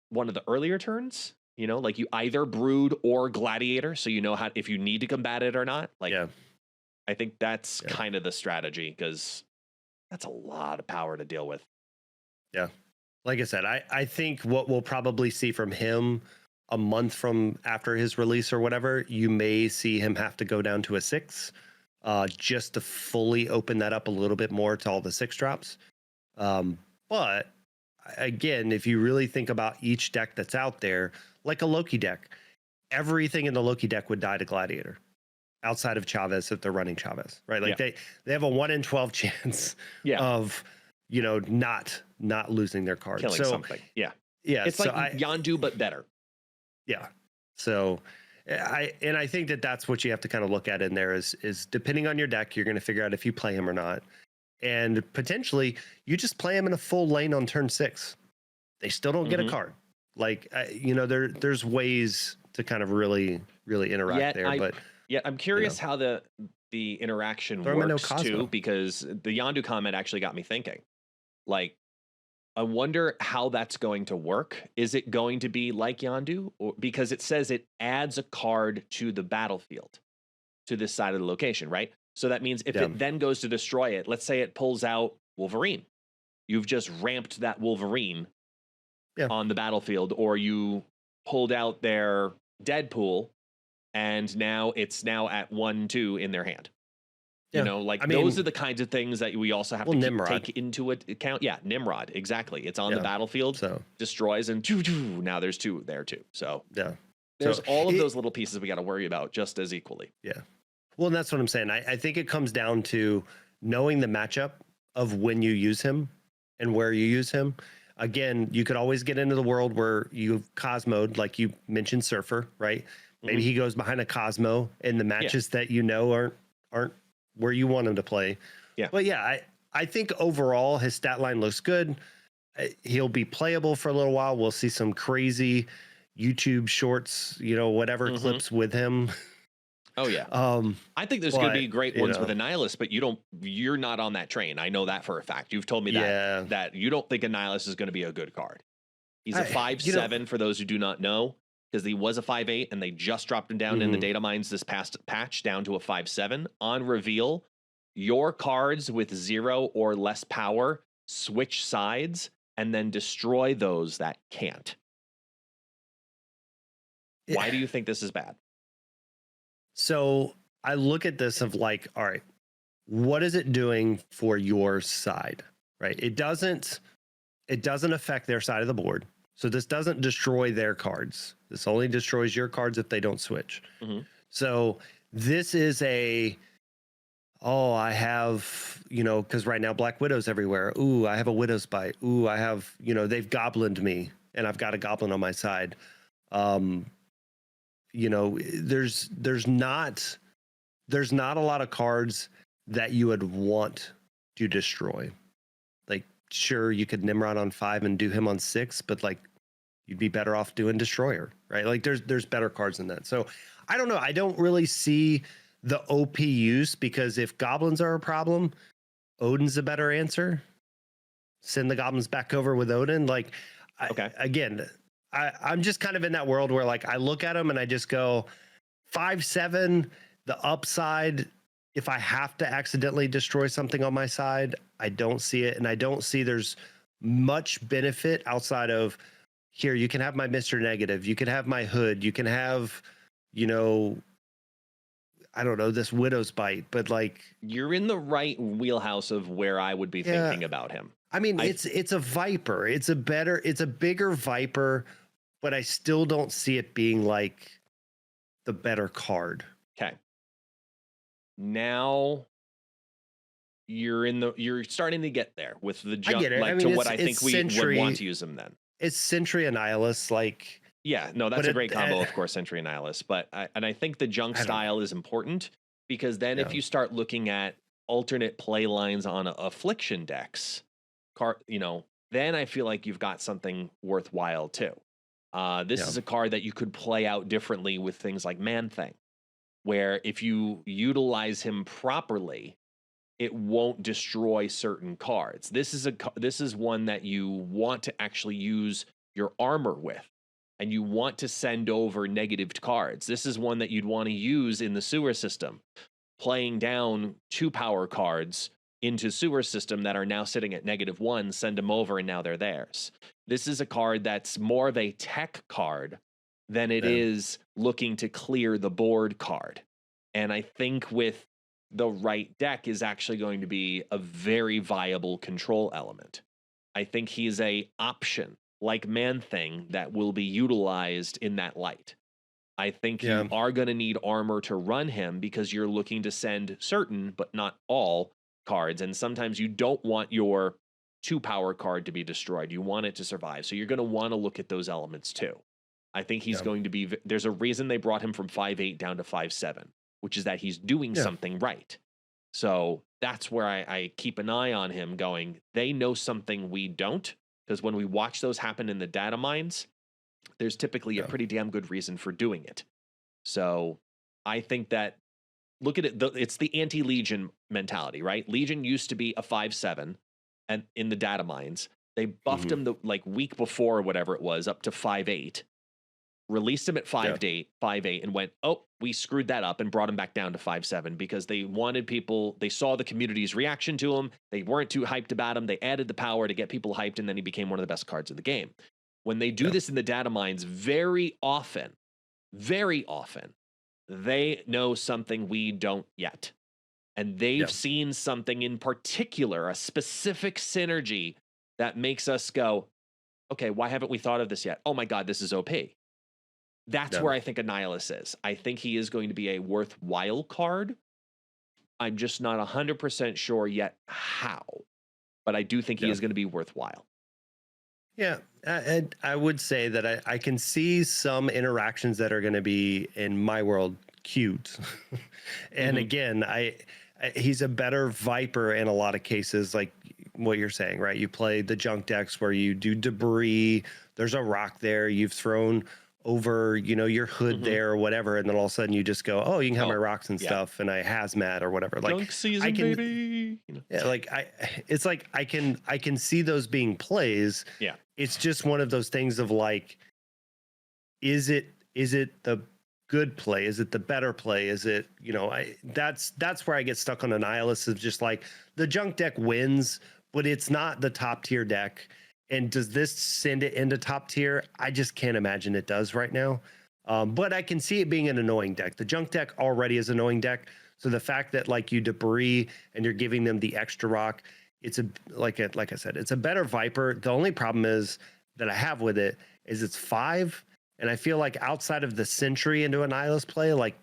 one of the earlier turns. Like, you either Brood or Gladiator, so how if you need to combat it or not. Like, I think that's kind of the strategy, because that's a lot of power to deal with. Yeah. Like I said, I think what we'll probably see from him a month from after his release or whatever, you may see him have to go down to a 6, just to fully open that up a little bit more to all the 6 drops. But again, if you really think about each deck that's out there, like a Loki deck, everything in the Loki deck would die to Gladiator outside of Chavez if they're running Chavez, right? Like they have a 1 in 12 chance of, you know, not losing their card. Killing something. Yeah. It's so like Yondu, but better. Yeah. So I think that's what you have to kind of look at in there is depending on your deck, you're going to figure out if you play him or not. And potentially you just play him in a full lane on turn 6. They still don't get a card. Like, you know, there's ways to kind of really interact but I'm curious how the interaction works too, because the Yondu comment actually got me thinking. Like, I wonder how that's going to work. Is it going to be like Yondu? Or, because it says it adds a card to the battlefield, to this side of the location, right? So that means if it then goes to destroy it, let's say it pulls out Wolverine. You've just ramped that Wolverine on the battlefield, or you pulled out their Deadpool, and now it's at 1/2 in their hand. You know, like, I mean, those are the kinds of things that we also have to take into account. Yeah, Nimrod, exactly. It's on the battlefield, destroys, and now there's 2 there too. So there's all of those little pieces we got to worry about just as equally. Yeah. Well, and that's what I'm saying. I think it comes down to knowing the matchup of when you use him and where you use him. Again, you could always get into the world where you Cosmo'd, like you mentioned Surfer, right? Maybe he goes behind a Cosmo in the matches that you know aren't where you want him to play. Yeah. But yeah, I think overall his stat line looks good. He'll be playable for a little while. We'll see some crazy YouTube shorts, you know, whatever clips with him. Oh yeah. I think there's going to be great ones with Annihilus, but you're not on that train. I know that for a fact. You've told me that you don't think Annihilus is going to be a good card. He's a 5/7 for those who do not know, because he was a 5/8 and they just dropped him down in the data mines this past patch down to a 5/7. On reveal, your cards with 0 or less power switch sides and then destroy those that can't. Why do you think this is bad? So I look at this of like, all right, what is it doing for your side? Right? It doesn't affect their side of the board. So this doesn't destroy their cards. This only destroys your cards if they don't switch. So this is I have, you know, because right now Black Widow's everywhere. Ooh, I have a Widow's Bite. Ooh, I have, you know, they've goblined me and I've got a goblin on my side. You know, there's not a lot of cards that you would want to destroy. Like, sure, you could Nimrod on 5 and do him on 6, but like you'd be better off doing Destroyer, right? Like there's better cards than that. So I don't know. I don't really see the OP use, because if goblins are a problem, Odin's a better answer. Send the goblins back over with Odin. Like, I'm just kind of in that world where like I look at them and I just go 5/7, the upside. If I have to accidentally destroy something on my side, I don't see it. And I don't see there's much benefit outside of, here, you can have my Mr. Negative. You can have my Hood. You can have, you know, I don't know, this Widow's Bite. But like, you're in the right wheelhouse of where I would be thinking about him. I mean, it's a Viper. It's a bigger Viper, but I still don't see it being like the better card. Okay. Now you're starting to get there with the jump, to what I think we would want to use them then. It's Sentry Annihilus, like. Yeah, no, that's a great combo, of course, Sentry Annihilus. But I think the junk style is important, because then if you start looking at alternate play lines on affliction decks, you know, then I feel like you've got something worthwhile too. This is a card that you could play out differently with things like Man Thing, where if you utilize him properly, it won't destroy certain cards. This is one that you want to actually use your armor with, and you want to send over negative cards. This is one that you'd want to use in the sewer system, playing down 2 power cards into sewer system that are now sitting at -1, send them over, and now they're theirs. This is a card that's more of a tech card than it is looking to clear the board card. And I think with the right deck is actually going to be a very viable control element. I think he's a option, like Man-Thing, that will be utilized in that light. I think you are going to need armor to run him because you're looking to send certain, but not all, cards. And sometimes you don't want your 2-power card to be destroyed. You want it to survive. So you're going to want to look at those elements too. I think he's going to be, there's a reason they brought him from 5'8" down to 5'7", which is that he's doing something right. So that's where I keep an eye on him going, they know something we don't. Because when we watch those happen in the data mines, there's typically a pretty damn good reason for doing it. So I think that, look at it, it's the anti-Legion mentality, right? Legion used to be a 5'7", and in the data mines, they buffed him the week before or whatever it was up to 5'8", released him at 5'8", and went, oh, we screwed that up and brought him back down to 5'7", because they wanted people, they saw the community's reaction to him. They weren't too hyped about him. They added the power to get people hyped, and then he became one of the best cards of the game. When they do this in the data mines, very often, they know something we don't yet. And they've seen something in particular, a specific synergy that makes us go, okay, why haven't we thought of this yet? Oh my God, this is OP. That's where I think Annihilus is. I think he is going to be a worthwhile card. I'm just not 100% sure yet how, but I do think he is going to be worthwhile. Yeah, and I would say that I can see some interactions that are going to be, in my world, cute. And again, he's a better Viper in a lot of cases, like what you're saying, right? You play the junk decks where you do debris, there's a rock there, you've thrown over, your hood there or whatever, and then all of a sudden you just go, oh, you can have my rocks and stuff, and I hazmat or whatever. Like junk season, baby. Yeah, like it's like I can see those being plays. Yeah. It's just one of those things of like, is it the good play? Is it the better play? Is it, that's where I get stuck on Annihilus, is just like the junk deck wins, but it's not the top tier deck. And does this send it into top tier? I just can't imagine it does right now. But I can see it being an annoying deck. The junk deck already is an annoying deck. So the fact that like you debris and you're giving them the extra rock, it's like I said, it's a better Viper. The only problem is that I have with it is it's 5. And I feel like outside of the Sentry into an Annihilus play, like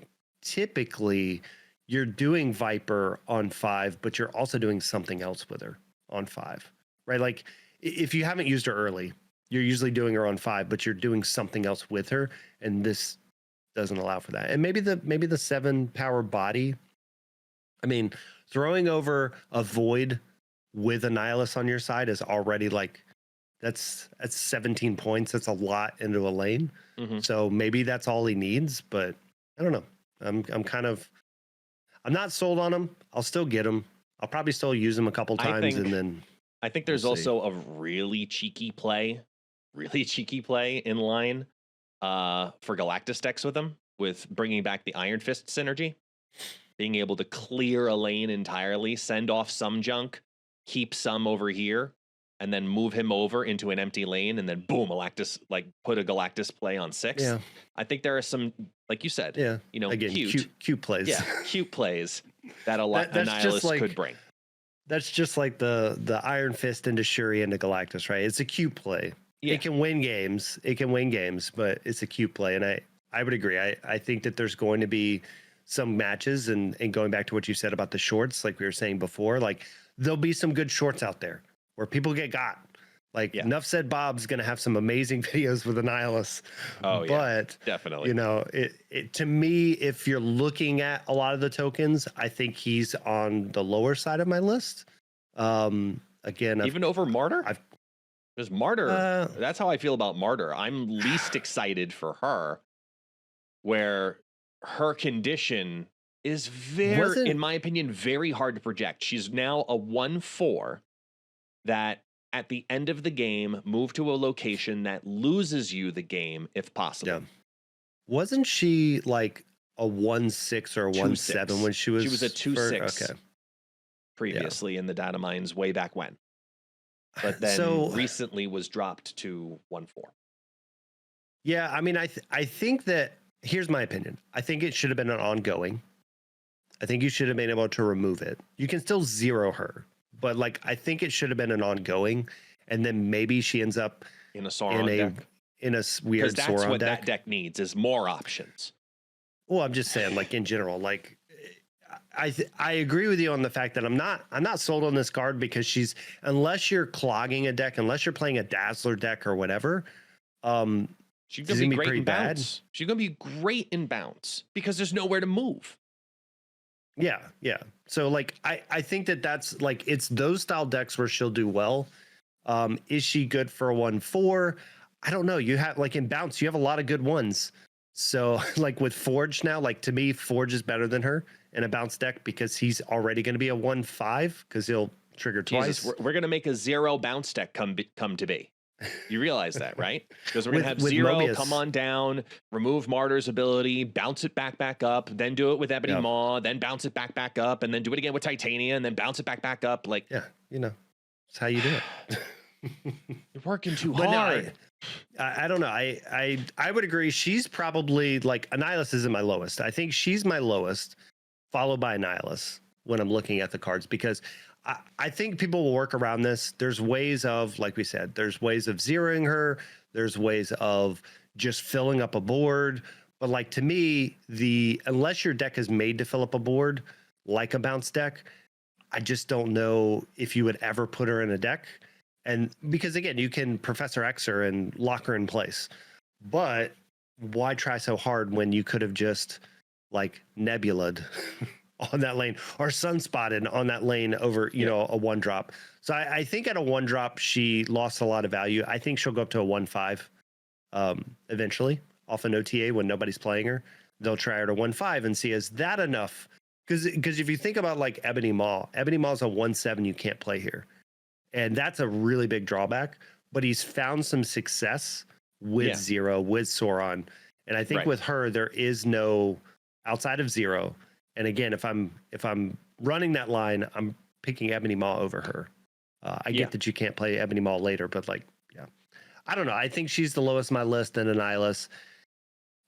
typically you're doing Viper on 5, but you're also doing something else with her on 5, right? Like if you haven't used her early, you're usually doing her on 5, but you're doing something else with her. And this doesn't allow for that. And maybe the 7-power body. I mean, throwing over a Void with Annihilus on your side is already like, that's 17 points. That's a lot into a lane. So maybe that's all he needs, but I don't know. I'm not sold on him. I'll still get him. I'll probably still use him a couple times, and then I think there's also a really cheeky play in line for Galactus decks with him, with bringing back the Iron Fist synergy, being able to clear a lane entirely, send off some junk, keep some over here, and then move him over into an empty lane, and then boom, Galactus, like put a Galactus play on 6. Yeah. I think there are some, like you said, again, cute plays. Yeah, cute plays that Annihilus could bring. That's just like the Iron Fist into Shuri into Galactus, right? It's a cute play. Yeah. It can win games, but it's a cute play. And I would agree. I think that there's going to be some matches, and going back to what you said about the shorts, like we were saying before, like there'll be some good shorts out there where people get got. Like Enough Said Bob's going to have some amazing videos with Annihilus. Oh, but definitely. It to me, if you're looking at a lot of the tokens, I think he's on the lower side of my list. Again, even over Martyr? Because Martyr, that's how I feel about Martyr. I'm least excited for her, where her condition is in my opinion, very hard to project. She's now a 1/4 that at the end of the game, move to a location that loses you the game if possible. Yeah. Wasn't she like a 1/6 or a 1/7 when she was? She was a 2/6 previously in the data mines way back when. But then recently was dropped to 1/4. Yeah, I mean, I think that, here's my opinion. I think it should have been an ongoing. I think you should have been able to remove it. You can still zero her, but like I think it should have been an ongoing. and then maybe she ends up in a Sauron deck. In a weird Sauron deck. Because that's what that deck needs, is more options. Well, I'm just saying, like in general, like I agree with you on the fact that I'm not sold on this card because unless you're clogging a deck, unless you're playing a Dazzler deck or whatever, she's gonna be great in bounce. She's gonna be great in bounce because there's nowhere to move. Yeah. So like I think that's like it's those style decks where she'll do well. Is she good for a 1/4? I don't know. You have like in bounce, you have a lot of good ones. So like with Forge now, like to me, Forge is better than her in a bounce deck because he's already going to be a 1/5 because he'll trigger twice. We're going to make a 0 bounce deck come to be. You realize that, right? Because we're going to have 0 Mobius. Come on down, remove Martyr's ability, bounce it back up, then do it with Ebony Maw, then bounce it back up, and then do it again with Titania, and then bounce it back up. Like, yeah, that's how you do it. You're working too hard. No, I don't know. I would agree. She's probably like Annihilus isn't my lowest. I think she's my lowest, followed by Annihilus when I'm looking at the cards because I think people will work around this. There's ways of, like we said, there's ways of zeroing her. There's ways of just filling up a board. But like to me, unless your deck is made to fill up a board like a bounce deck, I just don't know if you would ever put her in a deck. And because again, you can Professor X her and lock her in place, but why try so hard when you could have just like Nebula'd on that lane or Sunspotted on that lane over, you know, a 1-drop. So I think at a 1-drop, she lost a lot of value. I think she'll go up to a 1/5 eventually off an OTA when nobody's playing her. They'll try her to 1/5 and see, is that enough? Because if you think about like Ebony Maw's a 1/7 you can't play here. And that's a really big drawback, but he's found some success with Zero, with Sauron. And I think with her, there is no outside of Zero. And again, if I'm running that line, I'm picking Ebony Maw over her. I get that you can't play Ebony Maw later, but like, I don't know. I think she's the lowest on my list and Annihilus.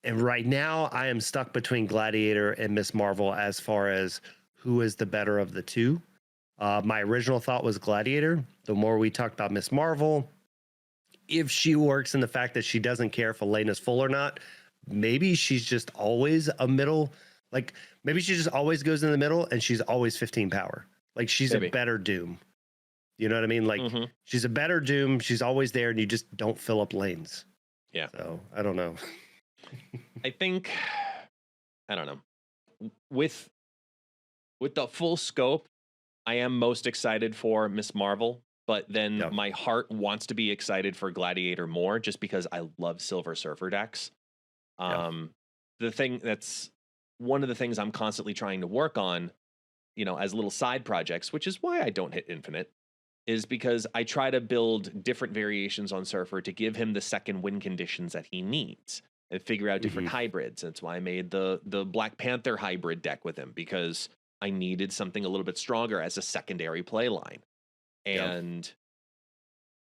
And right now I am stuck between Gladiator and Miss Marvel as far as who is the better of the two. My original thought was Gladiator. The more we talked about Miss Marvel, if she works in the fact that she doesn't care if a lane is full or not, maybe she's just always a middle. Like maybe she just always goes in the middle and she's always 15 power. Like she's a better Doom. You know what I mean? Like she's a better Doom. She's always there and you just don't fill up lanes. Yeah. So I don't know. I think, I don't know. With the full scope, I am most excited for Miss Marvel, but then my heart wants to be excited for Gladiator more just because I love Silver Surfer decks. The thing that's one of the things I'm constantly trying to work on, you know, as little side projects, which is why I don't hit Infinite, is because I try to build different variations on Surfer to give him the second win conditions that he needs and figure out different hybrids. That's why I made the Black Panther hybrid deck with him, because I needed something a little bit stronger as a secondary play line. And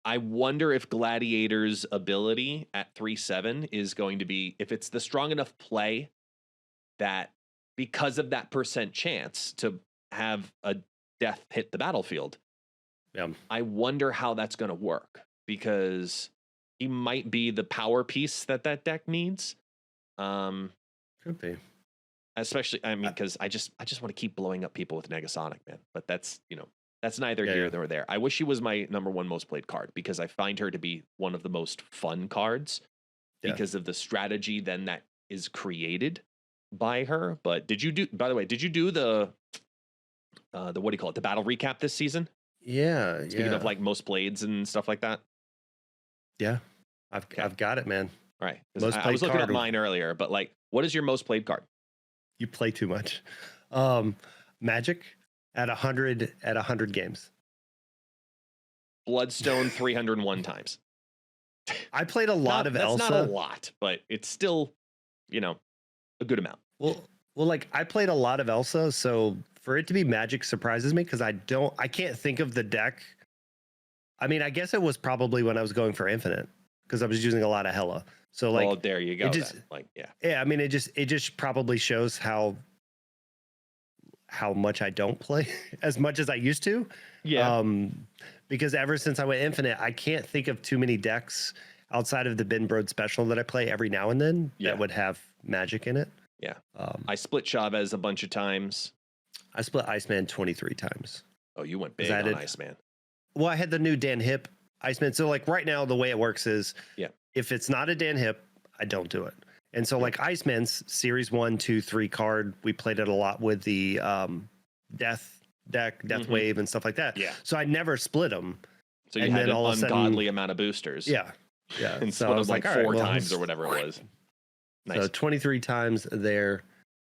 I wonder if Gladiator's ability at 3/7 is going to be, if it's the strong enough play that because of that % chance to have a death hit the battlefield, I wonder how that's going to work, because he might be the power piece that deck needs. Could be. Especially, I mean, because I just want to keep blowing up people with Negasonic, man. But that's, you know, that's neither here nor there. I wish she was my #1 most played card, because I find her to be one of the most fun cards because of the strategy then that is created by her. But by the way, did you do the what do you call it? The battle recap this season? Yeah. Speaking of like most playeds and stuff like that. Yeah. I've got it, man. All right. I was looking at mine earlier, but like, what is your most played card? You play too much. Magic at 100 games. Bloodstone 301 times. I played a lot of Elsa. That's not a lot, but it's still, you know, a good amount. Well, like I played a lot of Elsa, so for it to be Magic surprises me, because I can't think of the deck. I mean, I guess it was probably when I was going for Infinite, because I was using a lot of Hela. So like, well, there you go. Like, yeah. I mean, it just probably shows how much I don't play as much as I used to. Yeah. because ever since I went Infinite, I can't think of too many decks outside of the Ben Brode special that I play every now and then that would have magic in it. Yeah. I split Chavez a bunch of times. I split Iceman 23 times. Oh, you went big on Iceman. Well, I had the new Dan Hip Iceman. So like right now, the way it works is if it's not a Dan Hip, I don't do it. And so like Iceman's series 1, 2, 3 card, we played it a lot with the Death deck, Death Wave and stuff like that. Yeah. So I never split them. So you had an ungodly amount of boosters. Yeah. Yeah. And so split them like 4 times or whatever it was. Nice. So 23 times there.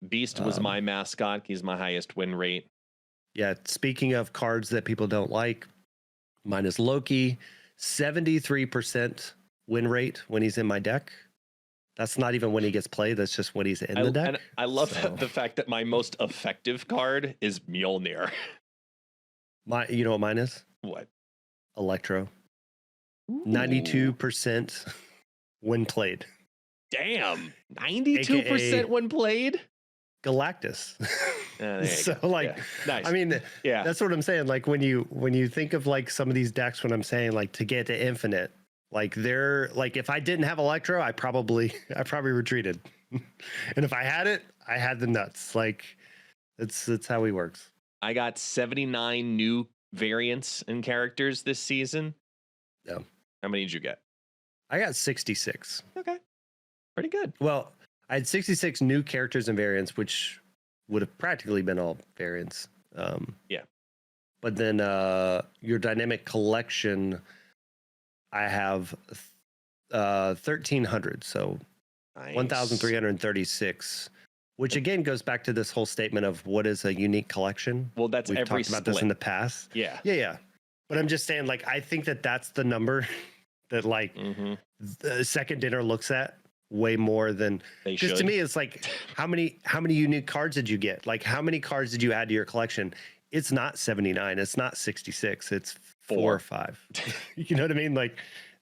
Beast was my mascot. He's my highest win rate. Yeah. Speaking of cards that people don't like, mine is Loki. 73% win rate when he's in my deck. That's not even when he gets played. That's just when he's in the deck. And I love the fact that my most effective card is Mjolnir. You know what mine is? What? Electro. 92% when played. Damn. 92% when played? Galactus. So like, nice. I mean, that's what I'm saying. Like when you think of like some of these decks, when I'm saying like to get to Infinite, like they're like, if I didn't have Electro, I probably retreated. And if I had it, I had the nuts. Like that's how he works. I got 79 new variants and characters this season. Yeah. How many did you get? I got 66. Okay. Pretty good. Well, I had 66 new characters and variants, which would have practically been all variants. Yeah. But then your dynamic collection, I have 1,300, so nice. 1,336, which again goes back to this whole statement of what is a unique collection. Well, that's We've talked about this in the past. Yeah. But I'm just saying, like, I think that's the number that like the Second Dinner looks at way more than, because to me it's like how many unique cards did you get? Like how many cards did you add to your collection? It's not 79, it's not 66, it's 4 or 5. You know what I mean? Like,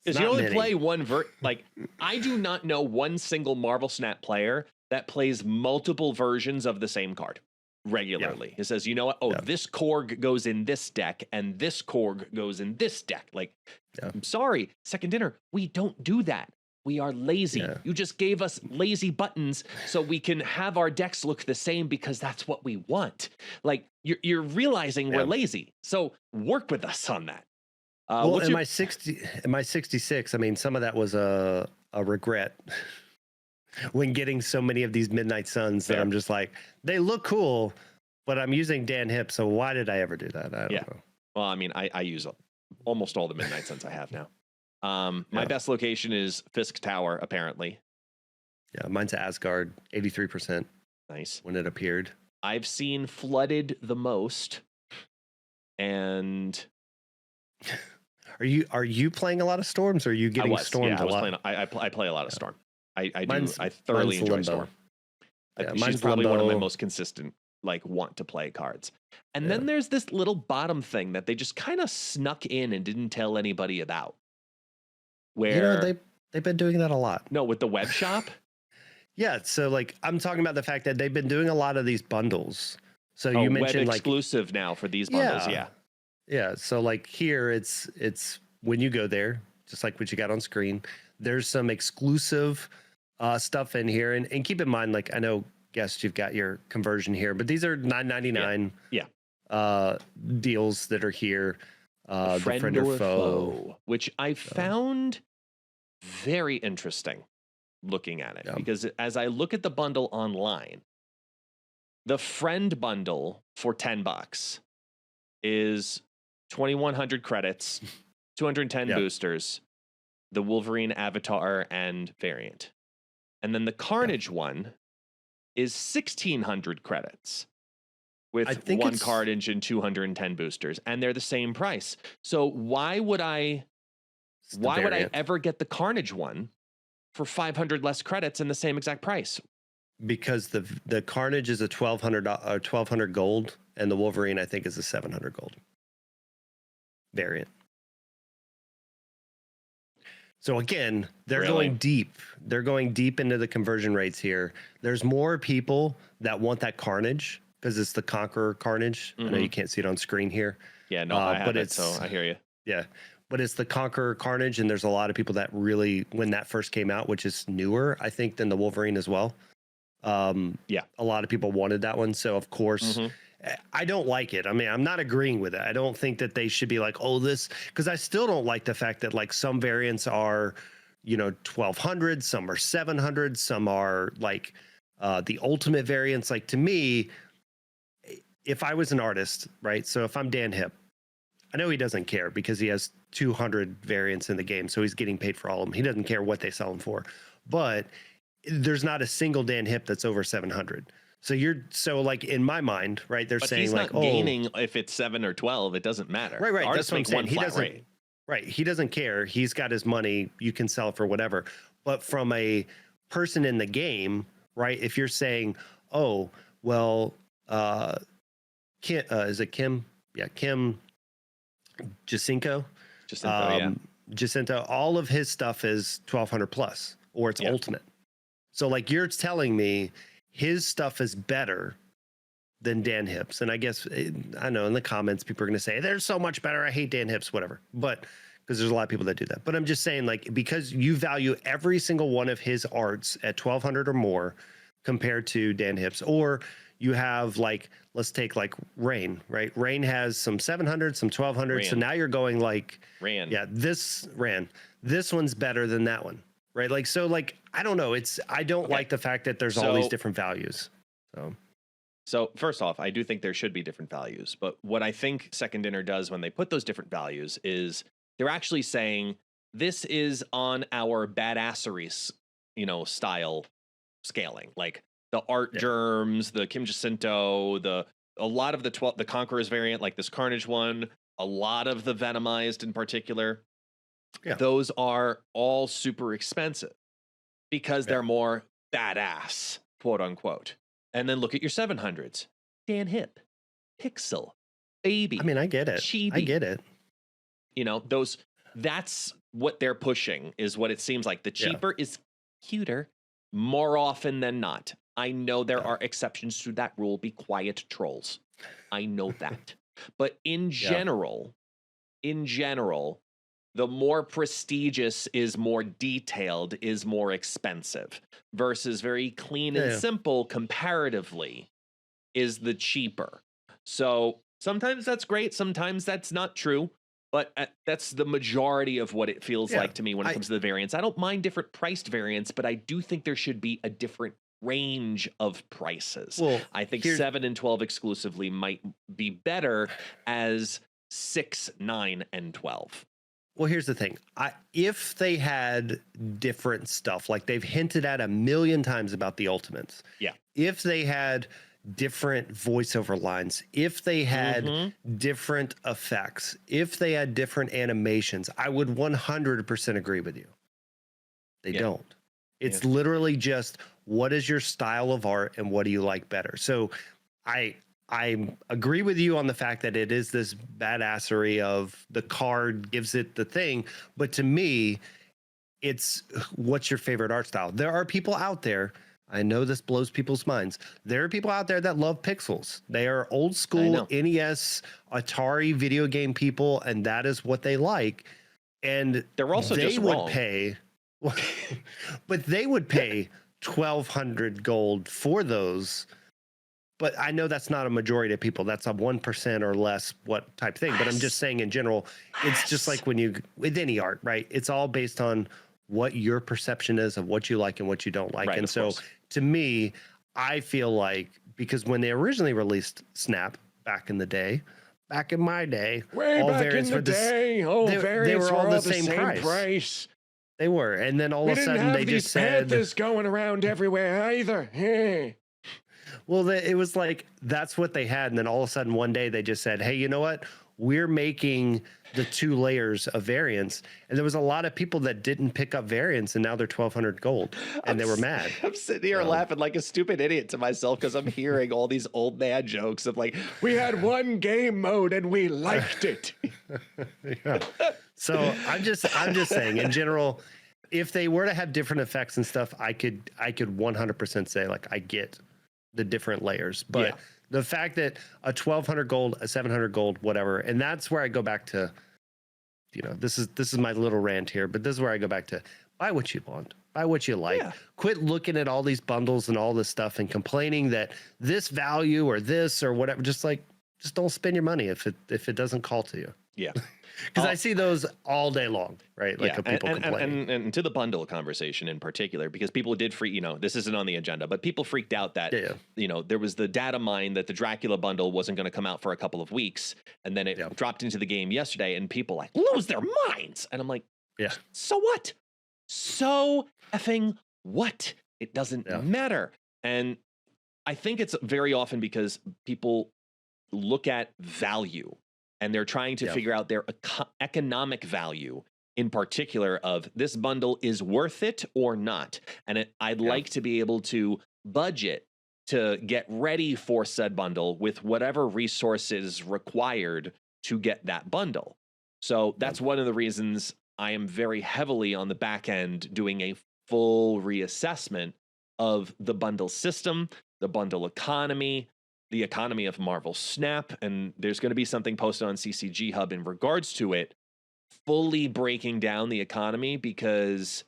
because you only play one like I do not know one single Marvel Snap player that plays multiple versions of the same card regularly. It says, you know what, this Korg goes in this deck and this Korg goes in this deck. Like, I'm sorry, Second Dinner, we don't do that. We are lazy. You just gave us lazy buttons so we can have our decks look the same because that's what we want. Like, you're realizing we're lazy. So work with us on that. Well, in my 66, I mean, some of that was a regret when getting so many of these Midnight Suns that I'm just like, they look cool, but I'm using Dan Hip, so why did I ever do that? I don't know. Well, I mean, I use almost all the Midnight Suns I have now. My best location is Fisk Tower, apparently. Yeah, mine's Asgard, 83%. Nice. When it appeared. I've seen flooded the most. And are you playing a lot of Storms, or are you getting stormed a lot? I play a lot of Storm. I thoroughly enjoy Storm. She's probably Limbo. one of my most consistent, like, want to play cards. And then there's this little bottom thing that they just kind of snuck in and didn't tell anybody about. Where they've been doing that a lot. No, with the web shop. Yeah, so like I'm talking about the fact that they've been doing a lot of these bundles. So you mentioned web like exclusive now for these bundles. Yeah. So like here it's when you go there, just like what you got on screen, there's some exclusive stuff in here. And keep in mind, like, I know, guest, you've got your conversion here, but these are $9.99 deals that are here. The friend or foe, which I found very interesting looking at it, because as I look at the bundle online, the friend bundle for $10 is 2,100 credits, 210 boosters, the Wolverine avatar and variant. And then the Carnage one is 1,600 credits with one Carnage and 210 boosters, and they're the same price. So why would I ever get the Carnage one for 500 less credits and the same exact price? Because the Carnage is a 1,200 gold, and the Wolverine, I think, is a 700 gold variant. So again, they're going deep. They're going deep into the conversion rates here. There's more people that want that Carnage because it's the Conqueror Carnage. I know you can't see it on screen here. Yeah, no, I have it, so I hear you. Yeah. But it's the Conqueror Carnage, and there's a lot of people that really, when that first came out, which is newer, I think, than the Wolverine as well. Yeah. A lot of people wanted that one. So, of course, I don't like it. I mean, I'm not agreeing with it. I don't think that they should be like, oh, this, because I still don't like the fact that like some variants are, 1200, some are 700, some are like the ultimate variants. Like, to me, if I was an artist, right? So if I'm Dan Hip, I know he doesn't care because he has 200 variants in the game, so he's getting paid for all of them. He doesn't care what they sell them for. But there's not a single Dan Hip that's over 700. So like in my mind, right? They're saying he's like, not gaining if it's 7 or 12. It doesn't matter. Right. Artists That's what I'm make saying. one flat rate. Right. He doesn't care. He's got his money. You can sell it for whatever. But from a person in the game, right? If you're saying, oh, well, Kim, is it Kim? Yeah, Kim Jacinto. Jacinto, all of his stuff is 1200 plus, or it's ultimate. So like you're telling me his stuff is better than Dan Hip's. And I guess, I know in the comments, people are going to say, they're so much better. I hate Dan Hip's, whatever. But because there's a lot of people that do that. But I'm just saying, like, because you value every single one of his arts at 1200 or more compared to Dan Hip's, or you have like, let's take like Rain, right? Rain has some 700, some 1200. So now you're going like, this one's better than that one, right? Like, so like, I don't know. I don't like the fact that there's all these different values. So first off, I do think there should be different values, but what I think Second Dinner does when they put those different values is they're actually saying this is on our badassery, style scaling, like the art germs, the Kim Jacinto, a lot of the Conquerors variant, like this Carnage one, a lot of the Venomized in particular. Yeah. Those are all super expensive because they're more badass, quote unquote. And then look at your 700s. Dan Hip, Pixel, Baby. I mean, I get it. Chibi. I get it. That's what they're pushing, is what it seems like. The cheaper is cuter more often than not. I know there are exceptions to that rule. Be quiet, trolls. I know that. But in general, the more prestigious is more detailed, is more expensive, versus very clean and simple comparatively is the cheaper. So sometimes that's great. Sometimes that's not true. But that's the majority of what it feels like to me when it comes to the variants. I don't mind different priced variants, but I do think there should be a different range of prices. Well, I think 7 and 12 exclusively might be better as 6, 9, and 12. Well, here's the thing. If they had different stuff, like they've hinted at a million times about the Ultimates. Yeah. If they had different voiceover lines, if they had different effects, if they had different animations, I would 100% agree with you. They don't. It's literally just, what is your style of art and what do you like better? So I agree with you on the fact that it is this badassery of the card gives it the thing, but to me, it's what's your favorite art style? There are people out there, I know this blows people's minds. There are people out there that love pixels. They are old school NES, Atari video game people, and that is what they like. And they're also just wrong. But they would pay 1,200 gold for those. But I know that's not a majority of people. That's a 1% or less what type thing. But I'm just saying in general, it's just like with any art, right? It's all based on what your perception is of what you like and what you don't like. And so to me, I feel like, because when they originally released Snap back in the day, back in my day, all variants were they were all the same price. They were. And then all of a sudden they just said, Panthers going around everywhere either. Hey. Well, it was like, that's what they had. And then all of a sudden one day they just said, hey, you know what? We're making the 2 layers of variants. And there was a lot of people that didn't pick up variants, and now they're 1,200 gold, and they were mad. I'm sitting here laughing like a stupid idiot to myself because I'm hearing all these old man jokes of like, we had one game mode and we liked it. So I'm just saying, in general, if they were to have different effects and stuff, I could 100% say, like, I get the different layers, but the fact that a 1,200 gold, a 700 gold, whatever, and that's where I go back to, this is my little rant here, but this is where I go back to buy what you want, buy what you like. Yeah. Quit looking at all these bundles and all this stuff and complaining that this value or this or whatever. Just don't spend your money if it doesn't call to you. Yeah. Because I see those all day long, right? Like people complaining. And to the bundle conversation in particular, because people did this isn't on the agenda, but people freaked out that, there was the data mine that the Dracula bundle wasn't going to come out for a couple of weeks. And then it dropped into the game yesterday and people lose their minds. And I'm like, so what? So effing what? It doesn't matter. And I think it's very often because people look at value and they're trying to figure out their economic value in particular of this bundle is worth it or not. And I'd like to be able to budget to get ready for said bundle with whatever resources required to get that bundle. So that's one of the reasons I am very heavily on the back end doing a full reassessment of the bundle system, the bundle economy, the economy of Marvel Snap, and there's going to be something posted on CCG Hub in regards to it, fully breaking down the economy, because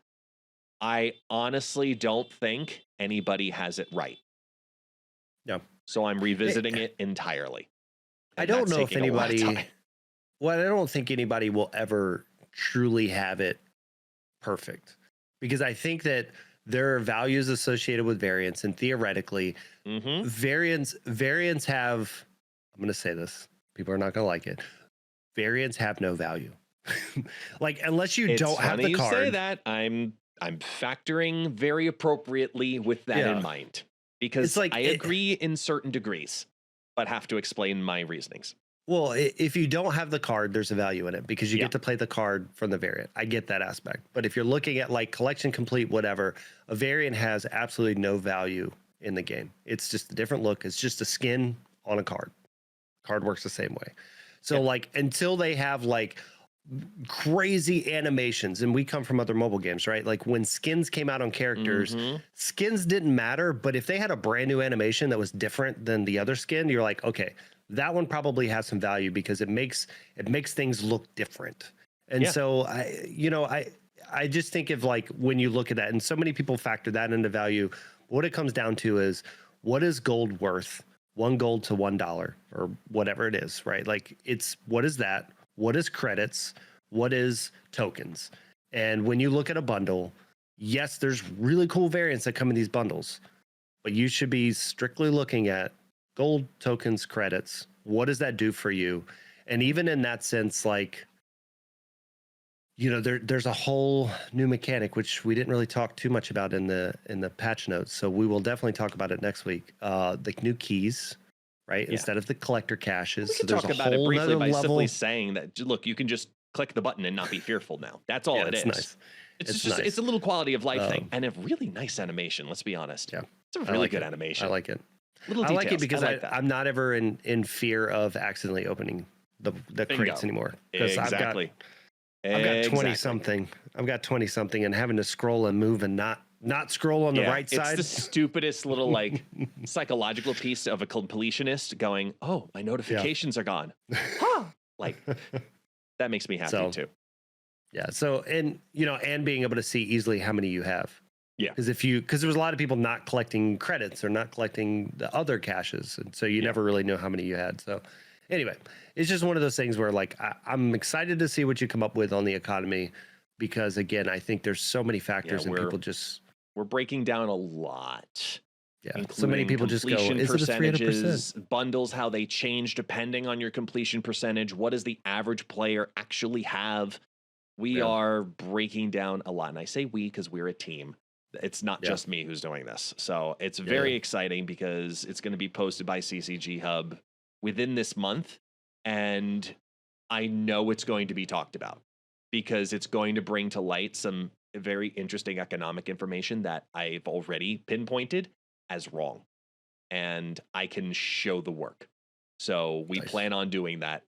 I honestly don't think anybody has it right. Yeah. So I'm revisiting it entirely. I don't know if anybody, well, I don't think anybody will ever truly have it perfect, because I think that there are values associated with variants, and theoretically, variants have, I'm going to say this, people are not going to like it, variants have no value. Unless you don't have the card. You say that. I'm factoring very appropriately with that in mind, because I agree in certain degrees, but have to explain my reasonings. Well, if you don't have the card, there's a value in it because you get to play the card from the variant. I get that aspect. But if you're looking at collection complete, whatever, a variant has absolutely no value in the game. It's just a different look. It's just a skin on a card. Card works the same way. So until they have crazy animations, and we come from other mobile games, right? Like when skins came out on characters, skins didn't matter. But if they had a brand new animation that was different than the other skin, you're like, okay, that one probably has some value because it makes things look different. And so I just think of when you look at that, and so many people factor that into value. What it comes down to is, what is gold worth? 1 gold to $1 or whatever it is, right? It's what is that? What is credits? What is tokens? And when you look at a bundle, yes, there's really cool variants that come in these bundles, but you should be strictly looking at gold, tokens, credits. What does that do for you? And even in that sense, there's a whole new mechanic, which we didn't really talk too much about in the patch notes. So we will definitely talk about it next week. The new keys, right? Yeah. Instead of the collector caches. We can talk about it briefly by simply saying that, look, you can just click the button and not be fearful now. That's all it is. Nice. It's just nice. It's a little quality of life thing, and a really nice animation. Let's be honest. Yeah, it's a really good animation. I like it. Little details. I like it because I'm not ever in fear of accidentally opening the crates anymore. Exactly. I've got 20 something. I've got 20 something, and having to scroll and move and not scroll on the right side. It's the stupidest little psychological piece of a completionist going, "Oh, my notifications are gone." Huh. That makes me happy too. Yeah. So, and being able to see easily how many you have. Yeah. Because there was a lot of people not collecting credits or not collecting the other caches, and so you never really know how many you had. So anyway, it's just one of those things where I'm excited to see what you come up with on the economy, because again, I think there's so many factors and people we're breaking down a lot. Yeah. So many people just go, is it a 300%? Bundles, how they change depending on your completion percentage. What does the average player actually have? We are breaking down a lot. And I say we because we're a team. It's not just me who's doing this. So it's very exciting because it's going to be posted by CCG Hub within this month. And I know it's going to be talked about because it's going to bring to light some very interesting economic information that I've already pinpointed as wrong. And I can show the work. So we plan on doing that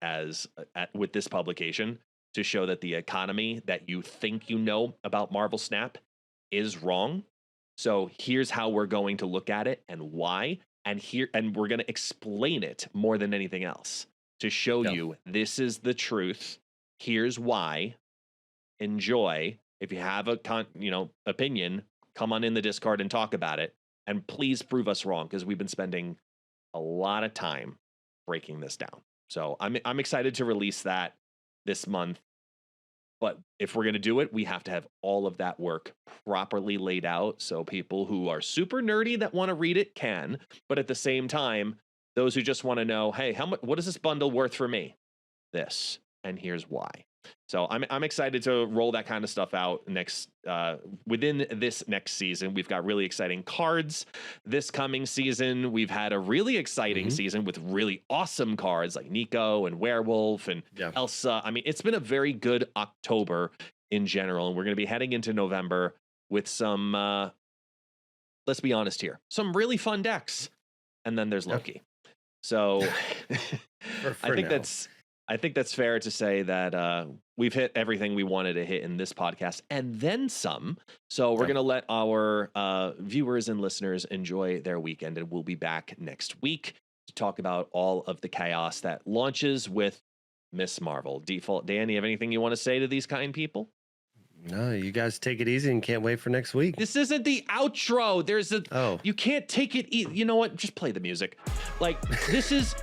with this publication to show that the economy that you think you know about Marvel Snap is wrong. So here's how we're going to look at it and why. And we're going to explain it more than anything else to show you this is the truth. here's why. Enjoy. If you have a opinion, come on in the Discord and talk about it. And please prove us wrong, because we've been spending a lot of time breaking this down. So I'm excited to release that this month. But if we're going to do it, we have to have all of that work properly laid out so people who are super nerdy that want to read it can. But at the same time, those who just want to know, hey, what is this bundle worth for me? This, and here's why. So I'm excited to roll that kind of stuff out within this next season. We've got really exciting cards this coming season. We've had a really exciting season with really awesome cards like Nico and Werewolf and Elsa. I mean, it's been a very good October in general, and we're going to be heading into November with some, let's be honest here, some really fun decks. And then there's Loki. So I think that's fair to say that we've hit everything we wanted to hit in this podcast and then some. So we're going to let our viewers and listeners enjoy their weekend, and we'll be back next week to talk about all of the chaos that launches with Miss Marvel. Default Dan, you have anything you want to say to these kind people? No, you guys take it easy and can't wait for next week. This isn't the outro. You can't take it easy. You know what? Just play the music. Like, this is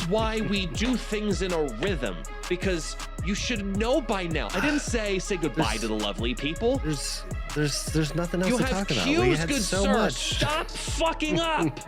why we do things in a rhythm, because you should know by now. I didn't say goodbye to the lovely people. There's nothing else to talk about. You have cues, good sir. Stop fucking up.